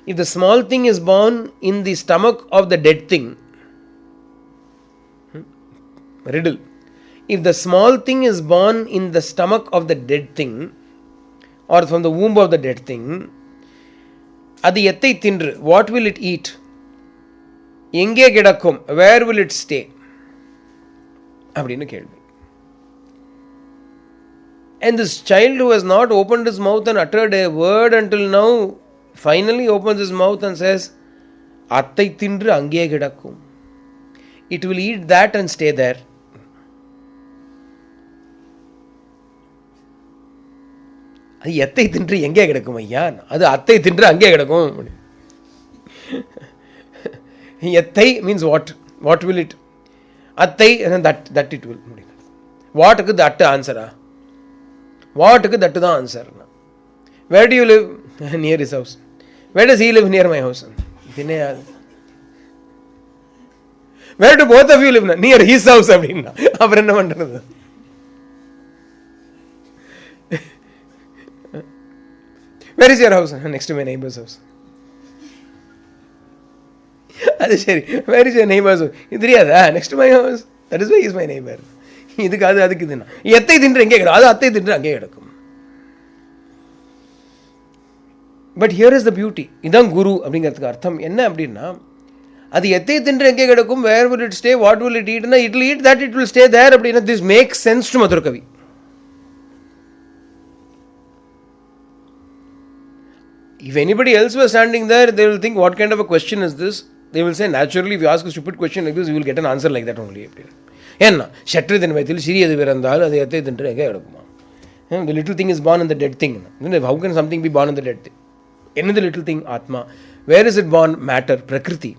if the small thing is born in the stomach of the dead thing, riddle, if the small thing is born in the stomach of the dead thing or from the womb of the dead thing, adu ettai tindru, what will it eat? Enge kidakkum, where will it stay? அப்படினு கேள்வி. And this child who has not opened his mouth and uttered a word until now finally opens his mouth and says, Attai tindru ange kidakkum. It will eat that and stay there. அது எத்தை தின்று எங்கே கிடக்கும் ஐயா? அது அத்தை தின்று அங்கே கிடக்கும். எத்தை means what? What will it? அத்தை and that it will. What க்கு that answer? What க்கு that தான் answer. Where do you live? Near his house. Where does he live? Near my house. Where do both of you live? Near his house. அப்படின்னா அப்புறம் என்ன பண்றது? Where is your house? Next to my neighbor's house. அது சரி. Where is your neighbor's house? இது தெரியாதா? Next to my house. That is why he is my neighbor. இதுக்கு அதுக்கு இதுனா எத்தை தின்று எங்கே கிடக்கும்? அது அத்தை தின்று அங்கே கிடக்கும். But here is the beauty. இதான் குரு அப்படிங்கிறதுக்கு அர்த்தம் என்ன அப்படின்னா, அது எத்தை தின்று எங்கே கிடக்கும், where will it stay, what will it ஈட்னா it will eat that, it will stay there அப்படின்னா this makes sense to Madhurakavi. If anybody else was standing there, they will think, what kind of a question is this? They will say, naturally, if you ask a stupid question like this, you will get an answer like that only. ஏன்னா செற்றதின் வயத்தில் சிறியது பிறந்தால் அது எத்தை தின்று எங்கே கிடக்குமா? The little thing is born in the dead thing. How can something be born in the dead thing? என்னது little thing? ஆத்மா. Where is it born? Matter, பிரகிருதி.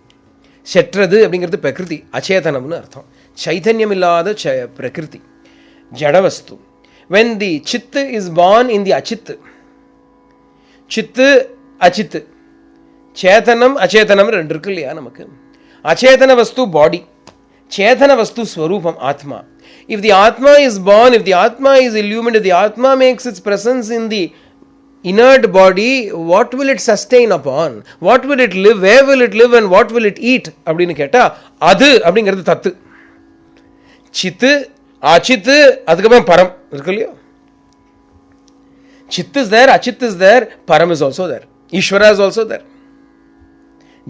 செற்றது அப்படிங்கிறது பிரகிருதி, அச்சேதனம்னு அர்த்தம். சைதன்யம் இல்லாத பிரகிருதி, ஜடவஸ்து. When the chit is born in the achit, சித்து அச்சித்து, சேதனம் அச்சேதனம் ரெண்டு இருக்கு இல்லையா நமக்கு? அச்சேதன வஸ்து பாடி, சேதன வஸ்து ஸ்வரூபம் ஆத்மா. If the Atma is born, if the Atma is illumined, if the Atma makes its presence in the inert body, what will it sustain upon? What will it live? Where will it live and what will it eat? அப்படின்னு கேட்டா அது அப்படிங்கிறது தத்து. சித்து அச்சித்து அதுக்கப்புறம் பரம் இருக்கு இல்லையா? Chit is there, Achit is there, Param is also there. Ishvara is also there.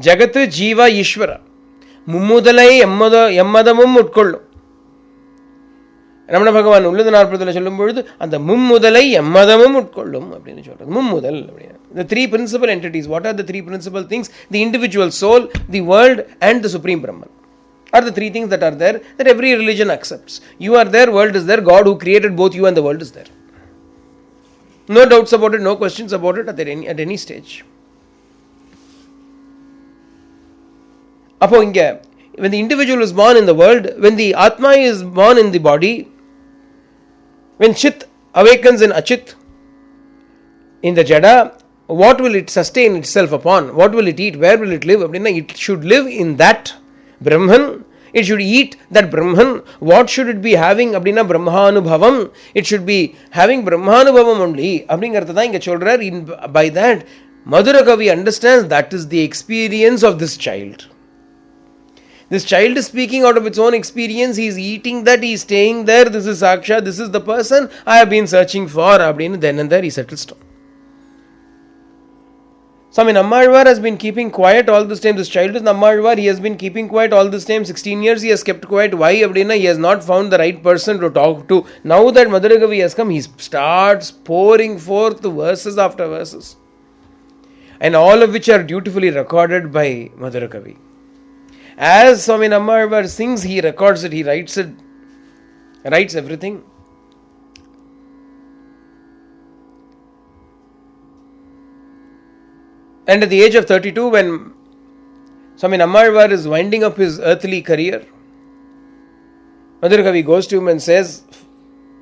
Jagat, Jiva, Ishvara. Mummudalai, Yammadamum utkollum. Ramana Bhagavan உள்ளது நாற்பதுல சொல்லும் பொழுது அந்த மும்முதலை எம்மதமும் உட்கொள்ளும் அப்படின்னு சொல்றது. மும்முதல் அப்படின்னா the three principal entities. What are the three principal things? The individual soul, the world and the supreme Brahman are the three things that are there, that every religion accepts. You are there, world is there, God who created both you and the world is there. No doubts about it, no questions about it at any stage. அப்போ இங்க when the individual is born in the world, when the Atma is born in the body, when Chit awakens in Achit, in the Jada, what will it sustain itself upon? What will it eat? Where will it live? It should live in that Brahman. It should eat that Brahman. What should it be having? Abdina Brahmanubhavam. It should be having Brahmanubhavam only. Abdingartha inga solrar. By that, Madhura Kavi understands that is the experience of this child. This child is speaking out of its own experience. He is eating that. He is staying there. This is Saksha. This is the person I have been searching for. Abdina then and there he settles down. Swami Nammalvar has been keeping quiet all this time. This child is Nammalvar. He has been keeping quiet all this time. 16 years he has kept quiet. Why? Abdina, he has not found the right person to talk to. Now that Madhuragavi has come, he starts pouring forth verses after verses. And all of which are dutifully recorded by Madhuragavi. As Swami Nammalvar sings, he records it, he writes it, writes everything. And at the age of 32, when Swami Nammalvar is winding up his earthly career, Madhura Kavi goes to him and says,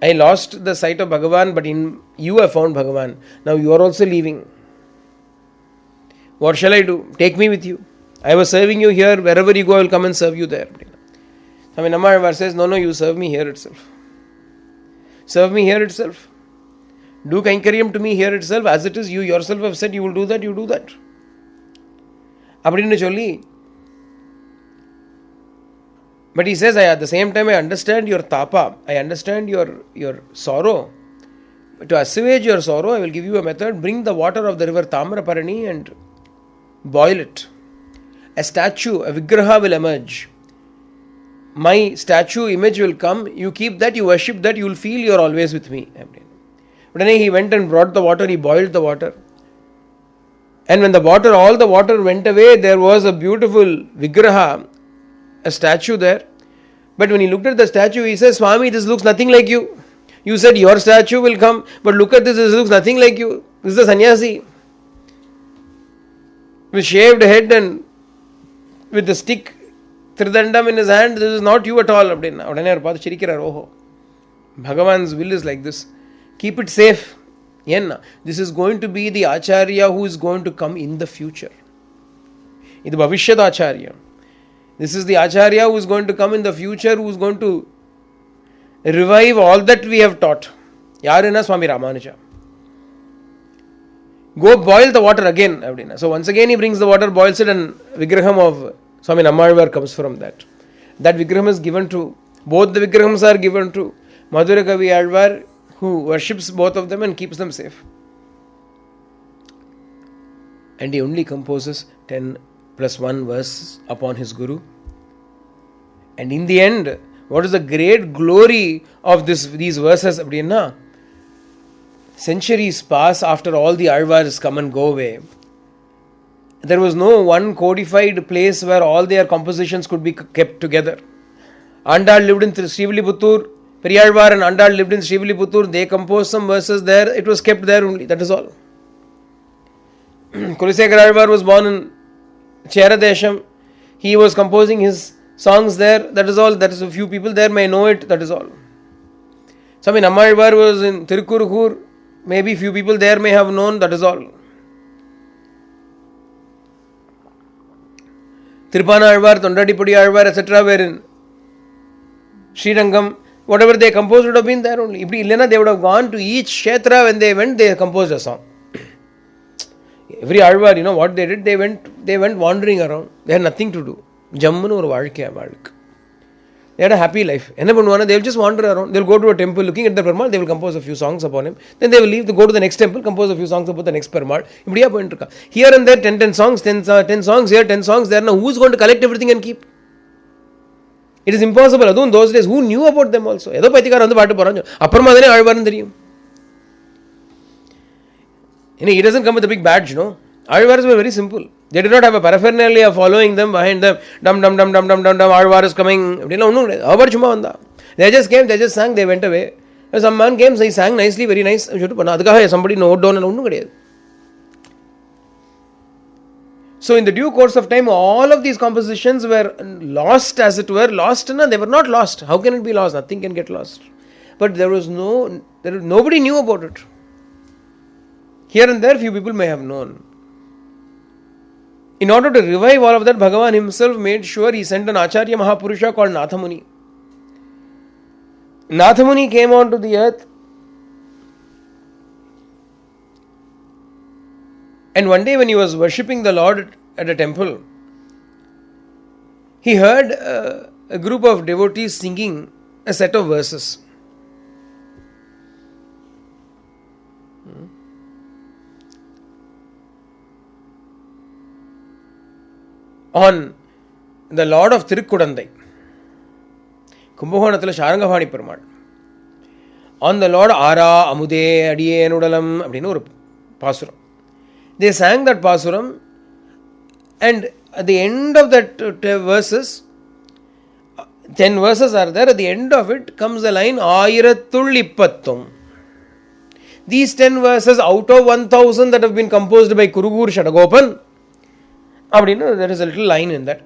I lost the sight of Bhagavan, but in you I found Bhagavan. Now you are also leaving. What shall I do? Take me with you. I was serving you here. Wherever you go, I will come and serve you there. Swami Nammalvar says, no, you serve me here itself. Serve me here itself. Do Kainkaryam to me here itself. As it is, you yourself have said you will do that, you do that. Appadinu solli. But he says, at the same time, I understand your tapa. I understand your sorrow. To assuage your sorrow, I will give you a method. Bring the water of the river Tamraparani and boil it. A statue, a vigraha will emerge. My statue image will come. You keep that, you worship that, you will feel you are always with me. But then he went and brought the water, he boiled the water. And when all the water went away, there was a beautiful vigraha, a statue there. But when he looked at the statue, he says, Swami, this looks nothing like you. You said your statue will come, but look at this looks nothing like you. This is the sannyasi. With shaved head and with the stick, Tridandam in his hand, this is not you at all. Bhagavan's will is like this. Keep it safe. This is going to be the Acharya who is going to come in the future. This is Bhavishyat Acharya. This is the Acharya who is going to come in the future, who is going to revive all that we have taught. Yarina Swami Ramanuja. Go boil the water again. So once again he brings the water, boils it, and Vigraham of Swami Nammalvar comes from that. That Vigraham is given to, both the Vigrahams are given to Madhura Kavi Alvar, who worships both of them and keeps them safe. And he only composes 10 plus 1 verse upon his Guru. And in the end, what is the great glory of these verses? Centuries pass after all the Alvars come and go away. There was no one codified place where all their compositions could be kept together. Andal lived in Srivilliputturu. Periyalvar and Andal lived in Srivilliputturu. They composed some verses there. It was kept there only. That is all. Kulisekara Alvar was born in Cheradesham. He was composing his songs there. That is all. That is a few people there may know it. That is all. Swami Nammalvar was in Tirukurukur. Maybe few people there may have known. That is all. Tirupana Alvar, Tondadipudi Alvar, etc. were in Srirangam. Whatever they composed would have been there only. If they would have gone to each kshetra when they went, they composed a song. Every Alvar, what they did, they went wandering around. They had nothing to do. Jammunu or Valkya. They had a happy life. They will just wander around. They will go to a temple looking at the Perumal. They will compose a few songs upon him. Then they will leave. They go to the next temple, compose a few songs about the next Perumal. Here and there, 10 songs, 10 songs here, 10 songs there. Now, who is going to collect everything and keep? It is impossible. In those days, who knew about them also? He doesn't come with a big badge, no. Alvars were very simple. They did not have a paraphernalia following them, behind them. Dum dum dum dum dum dum dum. Alvar is coming. They just came, they just sang, they went away. Some man came, he sang nicely, very nice. Somebody note down and so in the due course of time, all of these compositions were lost, as it were. Lost, no, they were not lost. How can it be lost? Nothing can get lost. But nobody knew about it. Here and there, few people may have known. In order to revive all of that, Bhagavan himself made sure he sent an Acharya Mahapurusha called Nathamuni. Nathamuni came onto the earth, and one day when he was worshipping the Lord at a temple, he heard a group of devotees singing a set of verses. On the Lord of Tirukudandai, Kumbakonathila Sharangapani Perumal. On the Lord Ara Amude Adiye Nudalam Abdinu or Pasuram. They sang that Pasuram, and at the end of that verses, 10 verses are there. At the end of it comes the line Ayirathul Ippattum. these 10 verses out of 1000 that have been composed by Kurugur Shatagopan. There is a little line in that.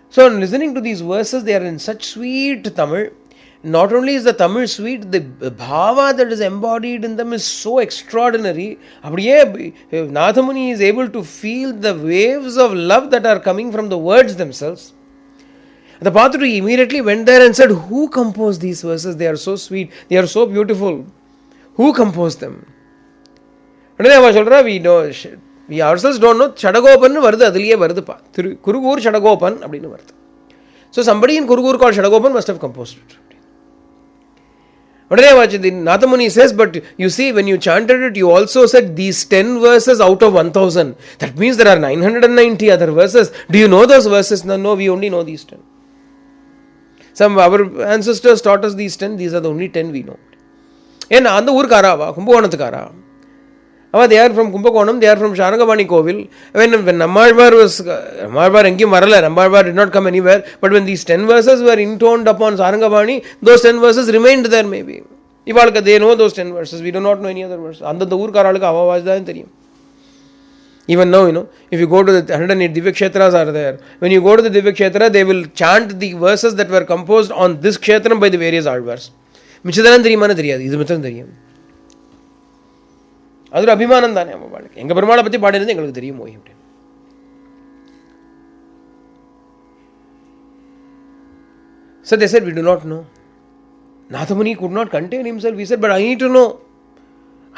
So, listening to these verses, they are in such sweet Tamil. Not only is the Tamil sweet, the bhava that is embodied in them is so extraordinary. Nathamuni is able to feel the waves of love that are coming from the words themselves. The Patru immediately went there and said, who composed these verses? They are so sweet, they are so beautiful. Who composed them? We ourselves don't know. Shatagopan varudhu adiliye varudhupa. Kurugur Shatagopan appadinu varudhu. So somebody in Kurugur called Shatagopan must have composed it. Nathamuni says, but you see, when you chanted it, you also said these 10 verses out of 1000. That means there are 990 other verses. Do you know those verses? No, we only know these 10. Some of our ancestors taught us these 10. These are the only 10 we know. And they are from Kumbakonam, they are from Sharangabani Kovil. When Nammalvar did not come anywhere, but when these 10 verses were intoned upon Sarangabani, those 10 verses remained there maybe. They know those 10 verses, we do not know any other verses. Even now, if you go to the 108 Divya Kshetras are there. When you go to the Divya Kshetra, they will chant the verses that were composed on this Kshetram by the various Alvars. Michadaran Theriyamana Theriyadu, idu matram theriyum. Adu abhimanam thane amma paalukku. Enga Perumaala patti paadinadhu engalukku theriyum oi. So they said, we do not know. Nathamuni could not contain himself. He said, but I need to know.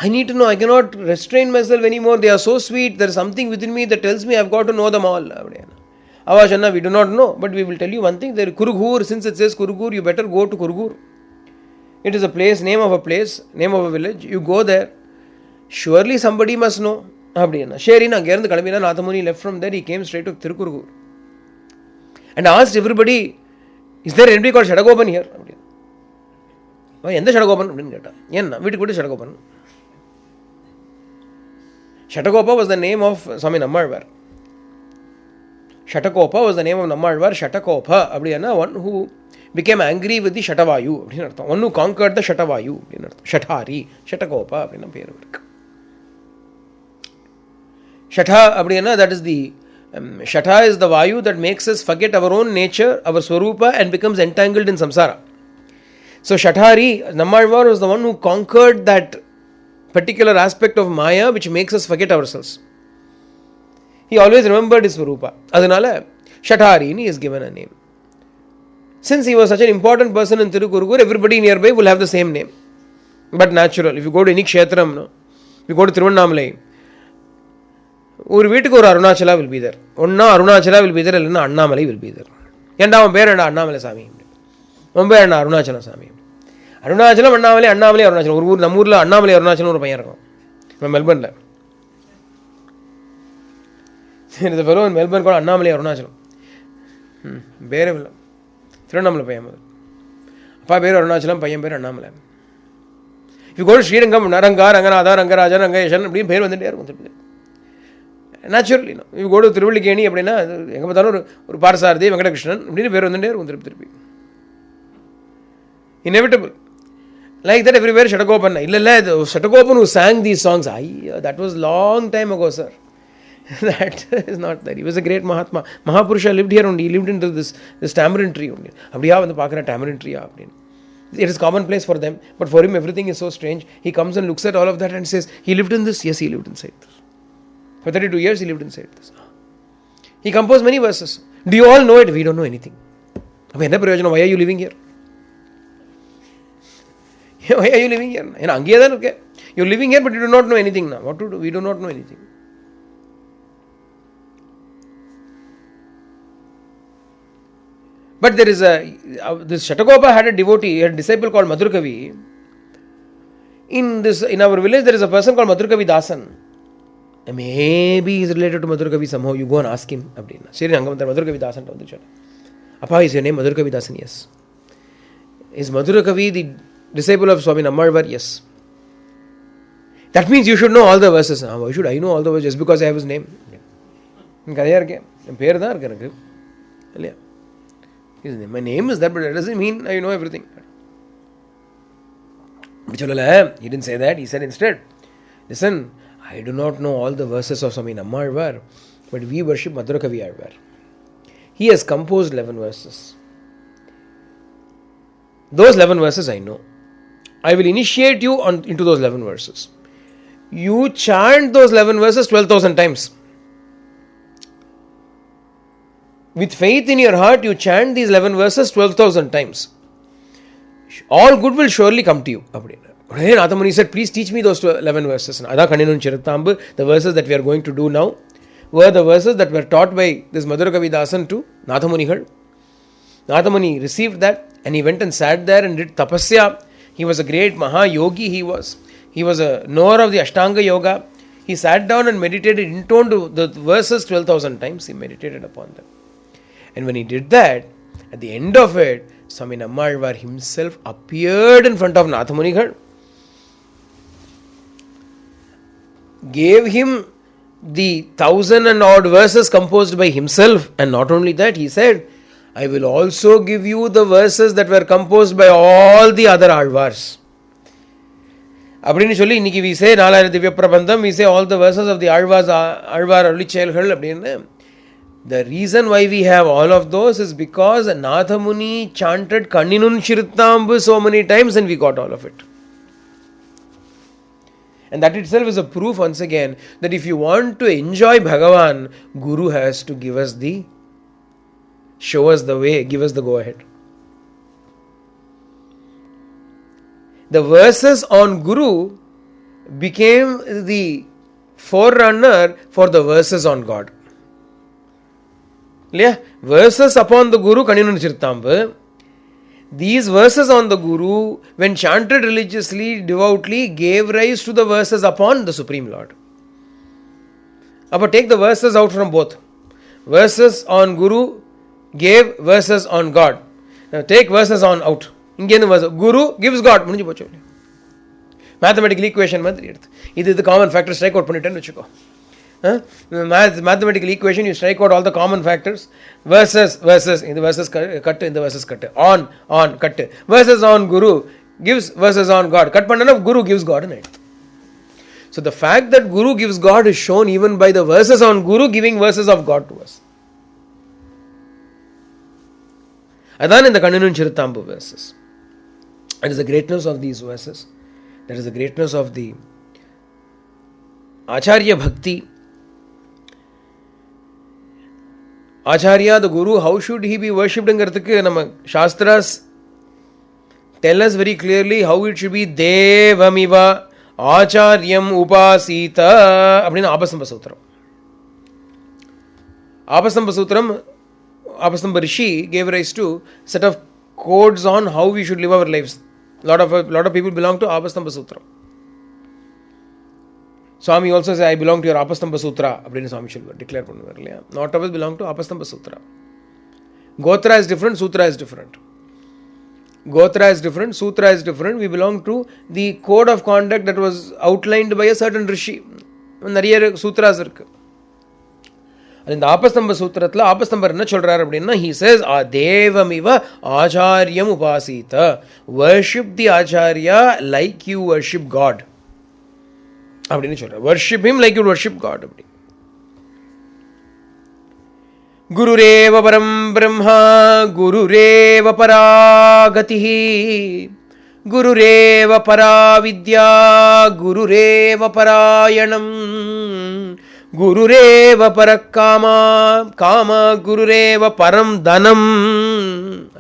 I I cannot restrain myself anymore. They are so sweet. There is something within me that tells me I have got to know them all. Avashanna, we do not know. But we will tell you one thing. There is Kurugur. Since it says Kurugur, you better go to Kurugur. It is a place, name of a place, name of a village. You go there. Surely somebody must know. Sherina, Gerand Kalabina, Nathamuni left from there. He came straight to Tirukurugur. And asked everybody, is there anybody called Shatagopan here? Yenda Shatagopan? Yenna, we go to Shatagopan. Shatagopa was the name of Swami Nammalvar. Shatagopa was the name of Nammalvar. Shatagopa, one who became angry with the Shatavayu. One who conquered the Shatavayu. Shatari. Shatagopa. Shatha, that is the Shatha is the Vayu that makes us forget our own nature, our Swarupa, and becomes entangled in samsara. So Shatari, Nammalvar was the one who conquered that particular aspect of Maya which makes us forget ourselves. He always remembered his Swarupa. Adanala, Shatari is given a name. Since he was such an important person in Tirukurugur, everybody nearby will have the same name. But natural. If you go to any Kshetram, if you go to Tiruvannamalai, Arunachala will be there. Arunachala will be there, Annamalai will be there. Yanda Bear and Annamalai Sami. Mumbai and Arunachala Sami. Arunachala, Annamalai, Arunachala. Namurla, Annamalai, Arunachala, Payarko. From Melbourne. There is a fellow in Melbourne called Annamalai, Arunachala. Bear will. Tiruvannamalai Payam. Appa Bear Arunachalam, Payam Bear Annamalai. If you go to Sri Rangam, Naranga, Ranganatha, Rangaraja, Rangayeshan, bring Bear on the day. Naturally, if you go to Tiruvallikeni, Parsarthi, Venkatakrishnan, Bear on the day. Inevitable. Like that everywhere Shatagopan. Shatagopan who sang these songs, that was long time ago, sir. That is not there. He was a great Mahatma. Mahapurusha lived here only. He lived into this tamarind tree only. Tamarind tree. It is commonplace for them. But for him, everything is so strange. He comes and looks at all of that and says, he lived in this? Yes, he lived inside this. For 32 years, he lived inside this. He composed many verses. Do you all know it? We don't know anything. Why are you living here? Why are you living here? You're living here, but you do not know anything now. What to do? We do not know anything. But there is this Shatagopa had a devotee, a disciple called Madhurkavi. In our village, there is a person called Madhurkavi Dasan. Maybe he is related to Madhurkavi somehow. You go and ask him. Sri Rangamantara Madhurkavi Dasan. Appa, is your name Madhurkavi Dasan? Yes. Is Madhurkavi the disciple of Swami Nammalvar? Yes. That means you should know all the verses. Why should I know all the verses? Just because I have his name. My name is that, but that doesn't mean I know everything. He didn't say that. He said instead, listen, I do not know all the verses of Swami Nammalvar, but we worship Madhurakavi Alvar. He has composed 11 verses. Those 11 verses I know. I will initiate you into those 11 verses. You chant those 11 verses 12,000 times. With faith in your heart, you chant these 11 verses 12,000 times. All good will surely come to you. Nathamuni said, please teach me those 11 verses. The verses that we are going to do now were the verses that were taught by this Madhurakavi Dasan to Nathamunigal. Nathamuni received that and he went and sat there and did tapasya. He was a great Mahayogi. He was a knower of the Ashtanga Yoga. He sat down and meditated, intoned the verses 12,000 times. He meditated upon them. And when he did that, at the end of it, Swami Nammalvar himself appeared in front of Nathamunigal, gave him the 1,000 and odd verses composed by himself, and not only that, he said, I will also give you the verses that were composed by all the other Alvars. அப்படின்னு சொல்லி இன்னைக்கு we say 4000 Divya Prabandham, we say all the verses of the Alvars, Alvar அருளிச்செயல்கள் அப்படின்னு. The reason why we have all of those is because Nathamuni chanted Kanninun Chiruthambu so many times and we got all of it. And that itself is a proof once again that if you want to enjoy Bhagavan, Guru has to show us the way, give us the go ahead. The verses on Guru became the forerunner for the verses on God. Verses upon the Guru, Kanninun Chiruthambu. These verses on the Guru, when chanted religiously, devoutly, gave rise to the verses upon the Supreme Lord. But take the verses out from both. Verses on Guru gave verses on God. Now take verses on out. Guru gives God. Mathematical equation. This is the common factor. Strike out panniten. Mathematical equation, you strike out all the common factors. Verses, in the verses cut, in the verses cut. On, cut. Verses on Guru gives verses on God. Cut panna, Guru gives God in it. So the fact that Guru gives God is shown even by the verses on Guru giving verses of God to us. Adan in the Kanninun Chiruthambu verses. That is the greatness of these verses. That is the greatness of the Acharya Bhakti. Acharya, the Guru, how should he be worshipped? Shastras tell us very clearly how it should be. Devamiva Acharyam Upasita. Apastamba Sutram. Apastamba Sutram, Apastamba Rishi gave rise to set of codes on how we should live our lives. A lot of people belong to Apastamba Sutram. Swami also says, I belong to your Apastamba Sutra. Swami shall declare. Not of us belong to Apastamba Sutra. Gotra is different, Sutra is different. Gotra is different, Sutra is different. We belong to the code of conduct that was outlined by a certain Rishi. Nariya Sutras irukku. In the Apastamba Sutra, Apastamba enna solrar appadina, he says, Devamiva Acharyam Upasita. Worship the Acharya like you worship God. Worship him like you worship God. Gurureva param brahma, Gurureva paragatihi, Gurureva paravidya, Gurureva parayanam, Gurureva parakama, Kama Gurureva param dhanam.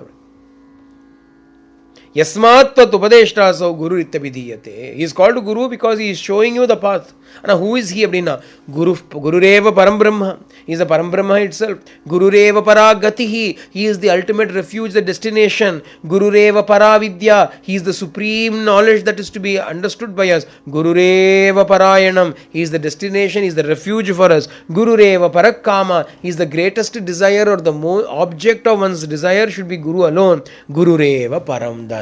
Yasmat upadeshtaso Guru ityabhidiyate. He is called Guru because he is showing you the path. And who is he? Gurureva Parambrahma. He is the Parambrahma itself. Gurureva Paragatihi. He is the ultimate refuge, the destination. Gurureva Paravidya. He is the supreme knowledge that is to be understood by us. Gurureva Parayanam. He is the destination, he is the refuge for us. Gurureva Parakama. He is the greatest desire, or the object of one's desire should be Guru alone. Gurureva Paramdhanam.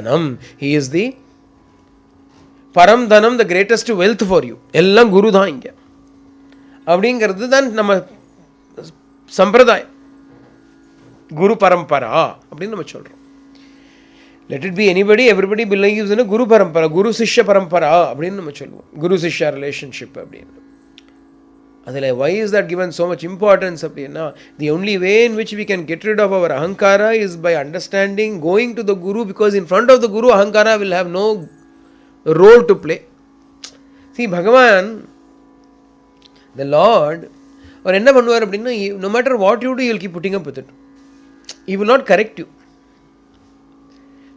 He is the Param Dhanam, the greatest wealth for you. Ellam Guru dhaan inga. அப்படிங்கிறது தான் நம்ம சம்பிரதாயம். குரு பரம்பரா அப்படின்னு நம்ம சொல்றோம். Let it be anybody, everybody believes in a Guru Parampara, Guru Sishya Parampara, Guru Sishya relationship. Why is that given so much importance? The only way in which we can get rid of our Ahankara is by understanding, going to the Guru, because in front of the Guru, Ahankara will have no role to play. See, Bhagavan, the Lord, or no matter what you do, He will keep putting up with it. He will not correct you.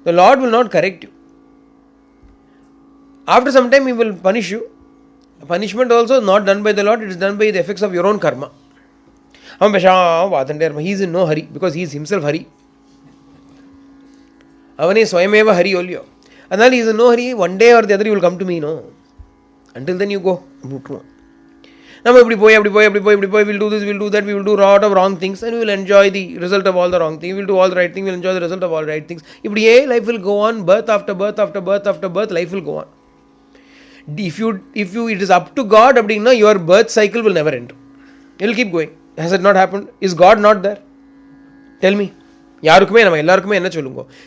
The Lord will not correct you. After some time, He will punish you. Punishment also is not done by the Lord, it is done by the effects of your own karma. He is in no hurry because He is Himself Hari. Avane Swayameva Hari Olyo. And then He is in no hurry, one day or the other you will come to me, no. Until then you go. Now every boy, we'll do this, we'll do that, we will do a lot of wrong things and we will enjoy the result of all the wrong things. We will do all the right things, we will enjoy the result of all right things. Life will go on, birth after birth after birth after birth, life will go on. If it is up to God, your birth cycle will never end. It will keep going. Has it not happened? Is God not there? Tell me.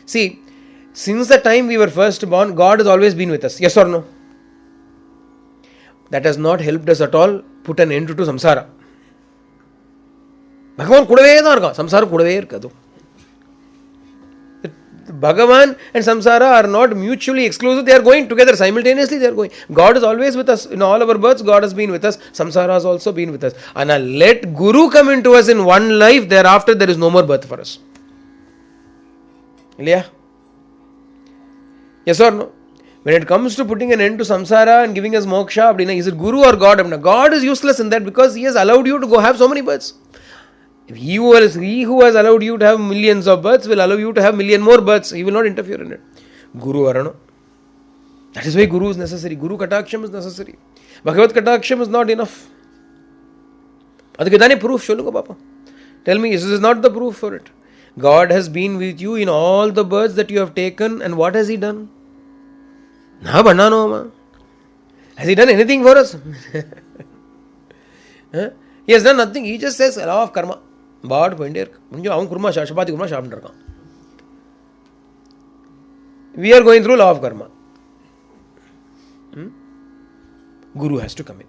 See, since the time we were first born, God has always been with us. Yes or no? That has not helped us at all put an end to samsara. Bhagavan kudave da irukka. Samsara kudave irukadu. Bhagavan and samsara are not mutually exclusive. They are going together simultaneously. They are going. God is always with us. In all our births, God has been with us. Samsara has also been with us. And let Guru come into us in one life. Thereafter, there is no more birth for us. Ilya? Yes or no? When it comes to putting an end to samsara and giving us moksha, is it Guru or God? God is useless in that because He has allowed you to go have so many births. He who has allowed you to have millions of births will allow you to have million more births. He will not interfere in it. Guru Arano. That is why Guru is necessary. Guru Kataksham is necessary. Bhagavad Kataksham is not enough. Adhikadane proof. Tell me, this is not the proof for it. God has been with you in all the births that you have taken, and what has He done? Has He done anything for us? He has done nothing. He just says law of karma. We are going through law of karma. Guru has to come in.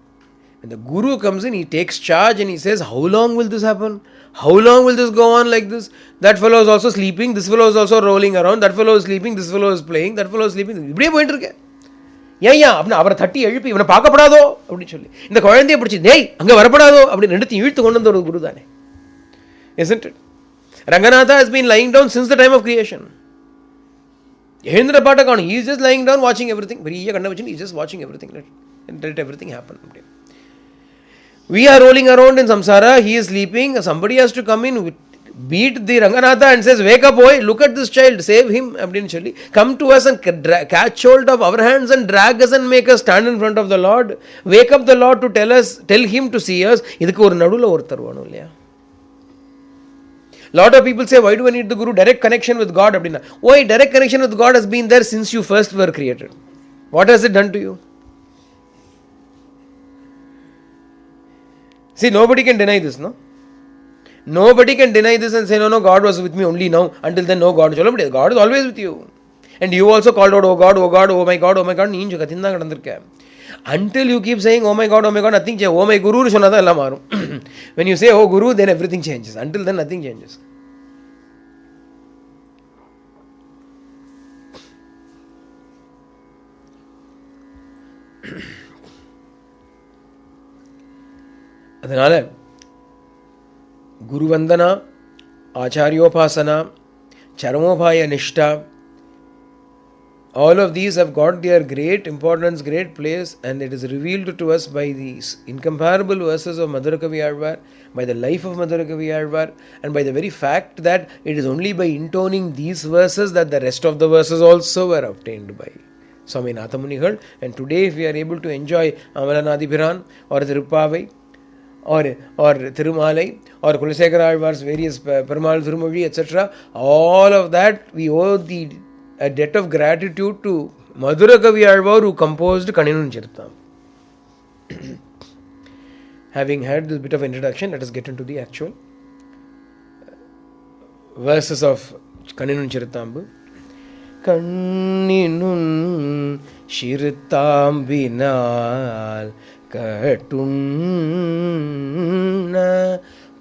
When the Guru comes in, he takes charge and he says, how long will this happen? How long will this go on like this? That fellow is also sleeping. This fellow is also rolling around. That fellow is sleeping. This fellow is playing. That fellow is sleeping. அவரை தட்டி எழுப்பி இவனை பார்க்கப்படாதோ அப்படின்னு சொல்லி இந்த குழந்தைய பிடிச்சி அங்க வரப்படாதோ அப்படின்னு ரெண்டுத்தையும் இழுத்து கொண்டு வந்த ஒரு குரு தானே. Isn't it? Ranganatha has been lying down since the time of creation. He is just lying down watching everything. He is just watching everything. Let everything happen. We are rolling around in samsara. He is sleeping. Somebody has to come in, beat the Ranganatha and says, wake up boy, look at this child, save him. Come to us and catch hold of our hands and drag us and make us stand in front of the Lord. Wake up the Lord to tell him to see us. Lot of people say, why do I need the Guru? Direct connection with God. Why direct connection with God has been there since you first were created. What has it done to you? See, nobody can deny this, no? Nobody can deny this and say, no, God was with me only now. Until then, no God. God is always with you. And you also called out, oh God, oh God, oh my God, oh my God. Until you keep saying, oh my God, nothing changes. Oh my Guru, when you say, oh Guru, then everything changes. Until then, nothing changes. அதனால Guru Vandana, Acharyopasana, Charamobhaya Nishta, all of these have got their great importance, great place, and it is revealed to us by these incomparable verses of Madhurakavi Alvar, by the life of Madhurakavi Alvar, and by the very fact that it is only by intoning these verses that the rest of the verses also were obtained by Swaminatha Munigal. And today, if we are able to enjoy Amalanadibhiran or Tirupavai, or Thirumalai, or Kulasekara Alvar's various Perumal Thirumozhi, etc., all of that we owe a debt of gratitude to Madhurakavi Alvar, who composed Kaninun Charitam. Having had this bit of introduction, let us get into the actual verses of Kaninun Charitambu. கண்ணினும் சிறுத்தாம்பினால் கட்டுண்ண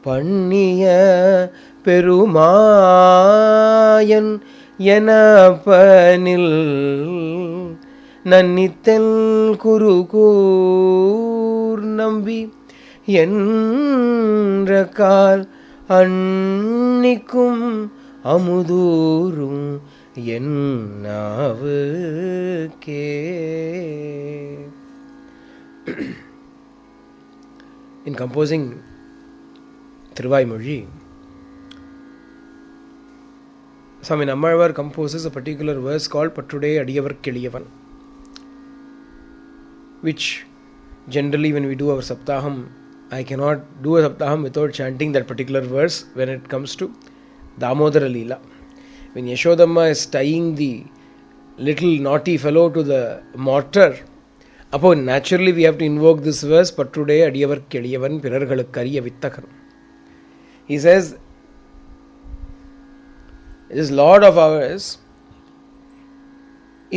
பண்ணிய பெருமாயன் எனப்பனில் நன்னித்தல் குருகூர் நம்பி என்ற கால் அன்னிக்கும் அமுதூரும் என்னாவுக்கே. In composing Thiruvaimozhi, Swami Nammalvar composes a particular verse called Pattude Adiyavarkeliyavan, which generally when we do our Saptaham, I cannot do a Saptaham without chanting that particular verse when it comes to Damodara Leela. When Yashodamma is tying the little naughty fellow to the mortar, upon naturally we have to invoke this verse, Pattude Adiyavarkeliyavan Pirargalukariya Vittakar. He says, this Lord of ours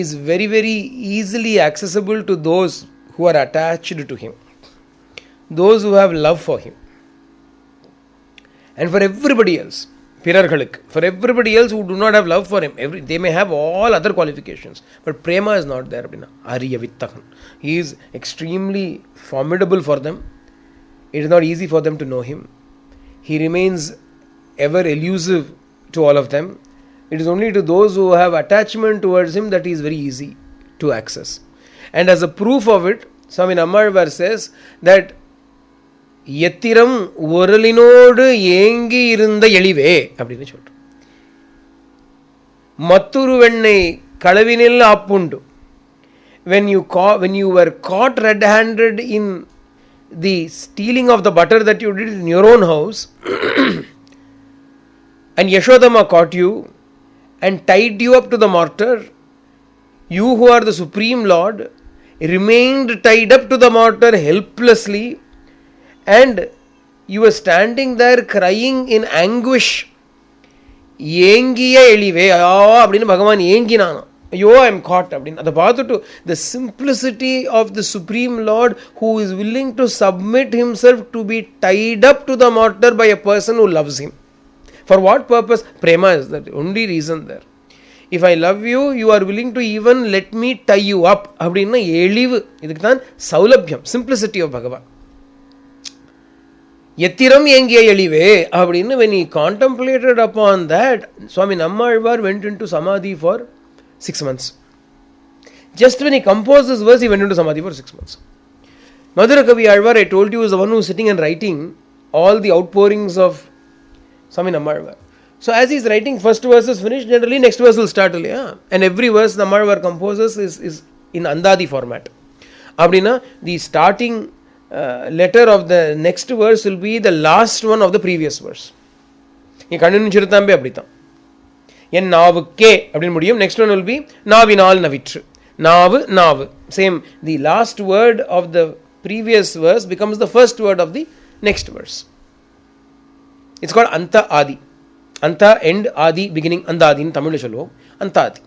is very, very easily accessible to those who are attached to him, those who have love for him, and for everybody else, Pirargaluk, for everybody else who do not have love for him, they may have all other qualifications, but prema is not there. Ariya Vittakan. He is extremely formidable for them. It is not easy for them to know him. He remains ever elusive to all of them. It is only to those who have attachment towards him that he is very easy to access. And as a proof of it, Swami Nammalvar says that எத்திரம் உரலினோடு ஏங்கி இருந்த எளிவே அப்படின்னு சொல்ற, மத்துரு வெண்ணை களவினில் ஆப்புண்டு. When you were caught red-handed in the stealing of the butter that you did in your own house, and Yashodama caught you and tied you up to the mortar, you who are the Supreme Lord remained tied up to the mortar helplessly, and you were standing there crying in anguish. ஏங்கிய எளிவே அப்படின்னு பகவான் ஏங்கினான். ஐயோ, I am caught அப்படின்னு. அதை பார்த்துட்டு the simplicity of the Supreme Lord who is willing to submit himself to be tied up to the mortar by a person who loves him. For what purpose? Prema is the only reason there. If I love you, you are willing to even let me tie you up அப்படின்னா எளிவு. இதுக்கு தான் சௌலபியம், simplicity of Bhagavan. எத்திரம் ஏங்கிய எளிவே அப்படின்னு when he contemplated upon that, Swami Nammalvar went into Samadhi for 6 months. Just when he composed this verse, he went into Samadhi for 6 months. Madhura Kavi Alvar, I told you, is the one who is sitting and writing all the outpourings of Swami Nammalvar. So as he is writing, first verse is finished, generally next verse will start. And every verse Nammalvar composes is in Andadi format. Abdina, the starting letter of the next verse will be the last one of the previous verse. You continue Chiruthambe abditam. என் நாவுக்கே அப்படின்னு முடியும். Next one will be நாவினால் நவிற்று. நாவு. Same. The last word of the previous verse becomes the first word of the next verse. It's called Anta Adi. Anta end, Adi beginning. Andadi in Tamil சொல்லுவோம். Anta Adi.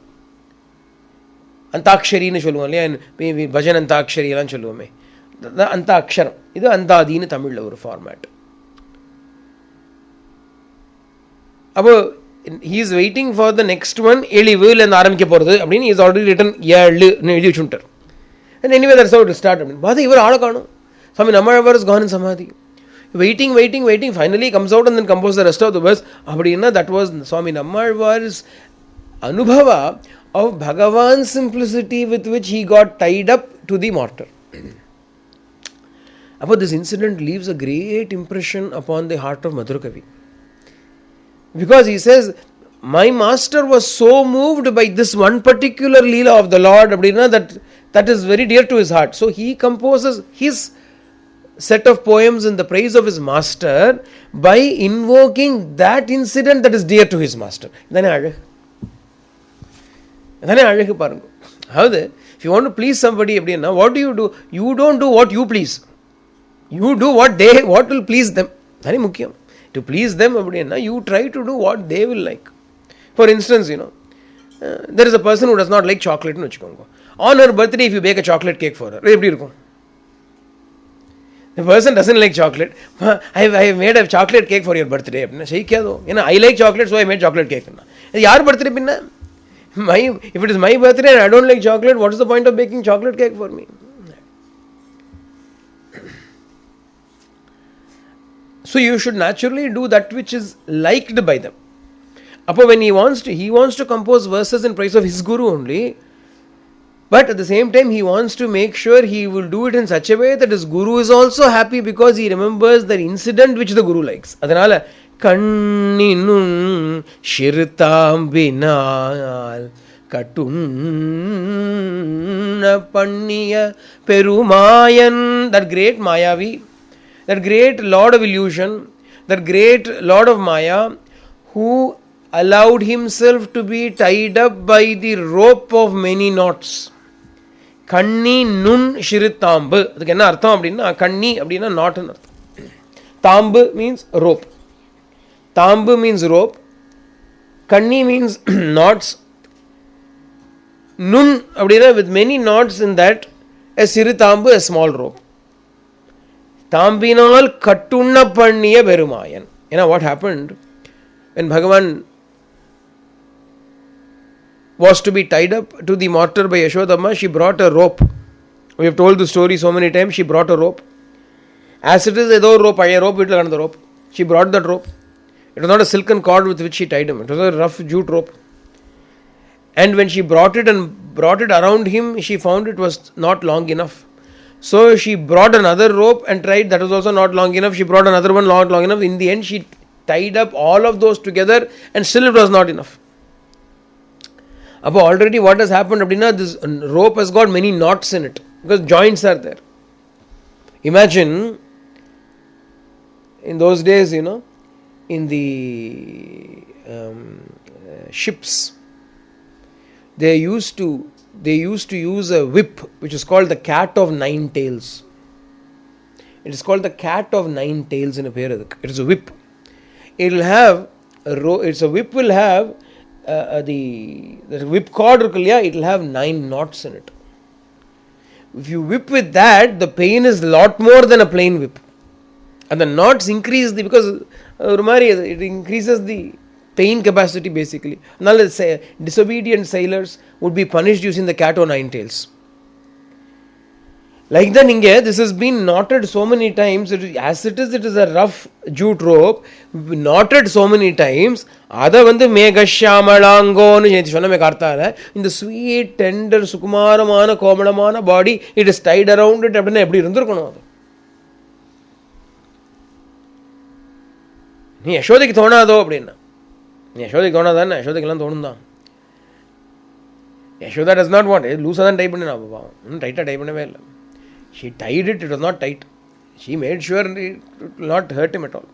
அந்தாக்ஷரின்னு சொல்லுவோம் இல்லையா, பஜன் அந்தாக்ஷரி எல்லாம் சொல்லுவோமே, அந்த அக்ஷரம். இது அந்தாதின்னு தமிழில் ஒரு ஃபார்மேட். அப்போ he is waiting for the next one, எளிவுல இருந்து ஆரம்பிக்க போகிறது அப்படின்னு he is already written ஏழுன்னு எழுதி வச்சுட்டார். And anyway that's how it will start அப்படின்னு பார்த்து இவர் ஆளை காணும். Swami Nammalvar is gone in Samadhi. Waiting, finally comes out and then composes the rest of the verse. அப்படின்னா that was Swami Nammalvar's anubhava of Bhagavan's simplicity with which he got tied up to the mortar. But this incident leaves a great impression upon the heart of Madhura Kavi. Because he says, my master was so moved by this one particular Leela of the Lord that is very dear to his heart. So he composes his set of poems in the praise of his master by invoking that incident that is dear to his master. Idhane azhagu parunga. Havudhu, if you want to please somebody, what do? You don't do what you please. You do what will please them. That is mukkiyam. To please them, you try to do what they will like. For instance, there is a person who does not like chocolate னு வச்சுக்கோங்க. On her birthday, if you bake a chocolate cake for her, எப்படி இருக்கும்? The person doesn't like chocolate. I have made a chocolate cake for your birthday. அப்படின்னா செய்யாதோ, ஏன்னா I like chocolate, so I made chocolate cake. இது யார் birthday பின்ன? If it is my birthday and I don't like chocolate, what is the point of baking chocolate cake for me? So you should naturally do that which is liked by them. Appo when he wants to compose verses in praise of his guru only, but at the same time he wants to make sure he will do it in such a way that his guru is also happy because he remembers the incident which the guru likes. Adanala கண்ணினும் சிறுதாம்பினால் கட்டுண்ண பண்ணிய பெருமாயன், that great Mayavi, that great Lord of illusion, that great Lord of Maya, who allowed himself to be tied up by the rope of many knots. கண்ணி நுண் சிறு தாம்பு, அதுக்கு என்ன அர்த்தம் அப்படின்னா, கண்ணி அப்படின்னா நாட்னு அர்த்தம், தாம்பு மீன்ஸ் rope, தாம்பு means rope, கண்ணி means knots, நுண் அப்படின்னா with many knots in that, a சிறு தாம்பு, a small rope. தாம்பினால் கட்டுண்ண பண்ணிய பெருமாயன். What happened when Bhagavan was to be tied up to the mortar by Yashodhamma, she brought a rope. We have told the story so many times. She brought a rope. As it is a rope, the rope. She brought that rope. It was not a silken cord with which she tied him. It was a rough jute rope. And when she brought it around him, she found it was not long enough. So she brought another rope and tried. That was also not long enough. She brought another one not long enough. In the end, she tied up all of those together and still it was not enough. But already what has happened, this rope has got many knots in it because joints are there. Imagine in those days, in the ships, they used to use a whip which is called the cat of nine tails. It is called the cat of nine tails in a pair. It is a whip. It will have a whip will have the whip cord, it will have 9 knots in it. If you whip with that, the pain is a lot more than a plain whip. And the knots increase because it increases the pain capacity basically. Now let's say disobedient sailors would be punished using the cat o' nine tails. Like that, this has been knotted so many times. It is a rough jute rope, knotted so many times. Adha Meghashyamalangonu சொன்னமே கார்த்தால, இந்த sweet, tender, சுகுமாரமான கோமளமான body, it is tied around it. அப்படின்னா எப்படி இருந்திருக்கணும் அது? நீ யசோதைக்கு தோணாதோ அப்படின்னா, நீ யசோதைக்கு தோணாதானே? யசோதைக்கெல்லாம் தோணும் தான். யசோதா does not want, லூஸாக தான் டைப் பண்ணினா, டைட்டாக டைப் பண்ணவே இல்லை. She tied it, it was not tight. She made sure it will not hurt him at all.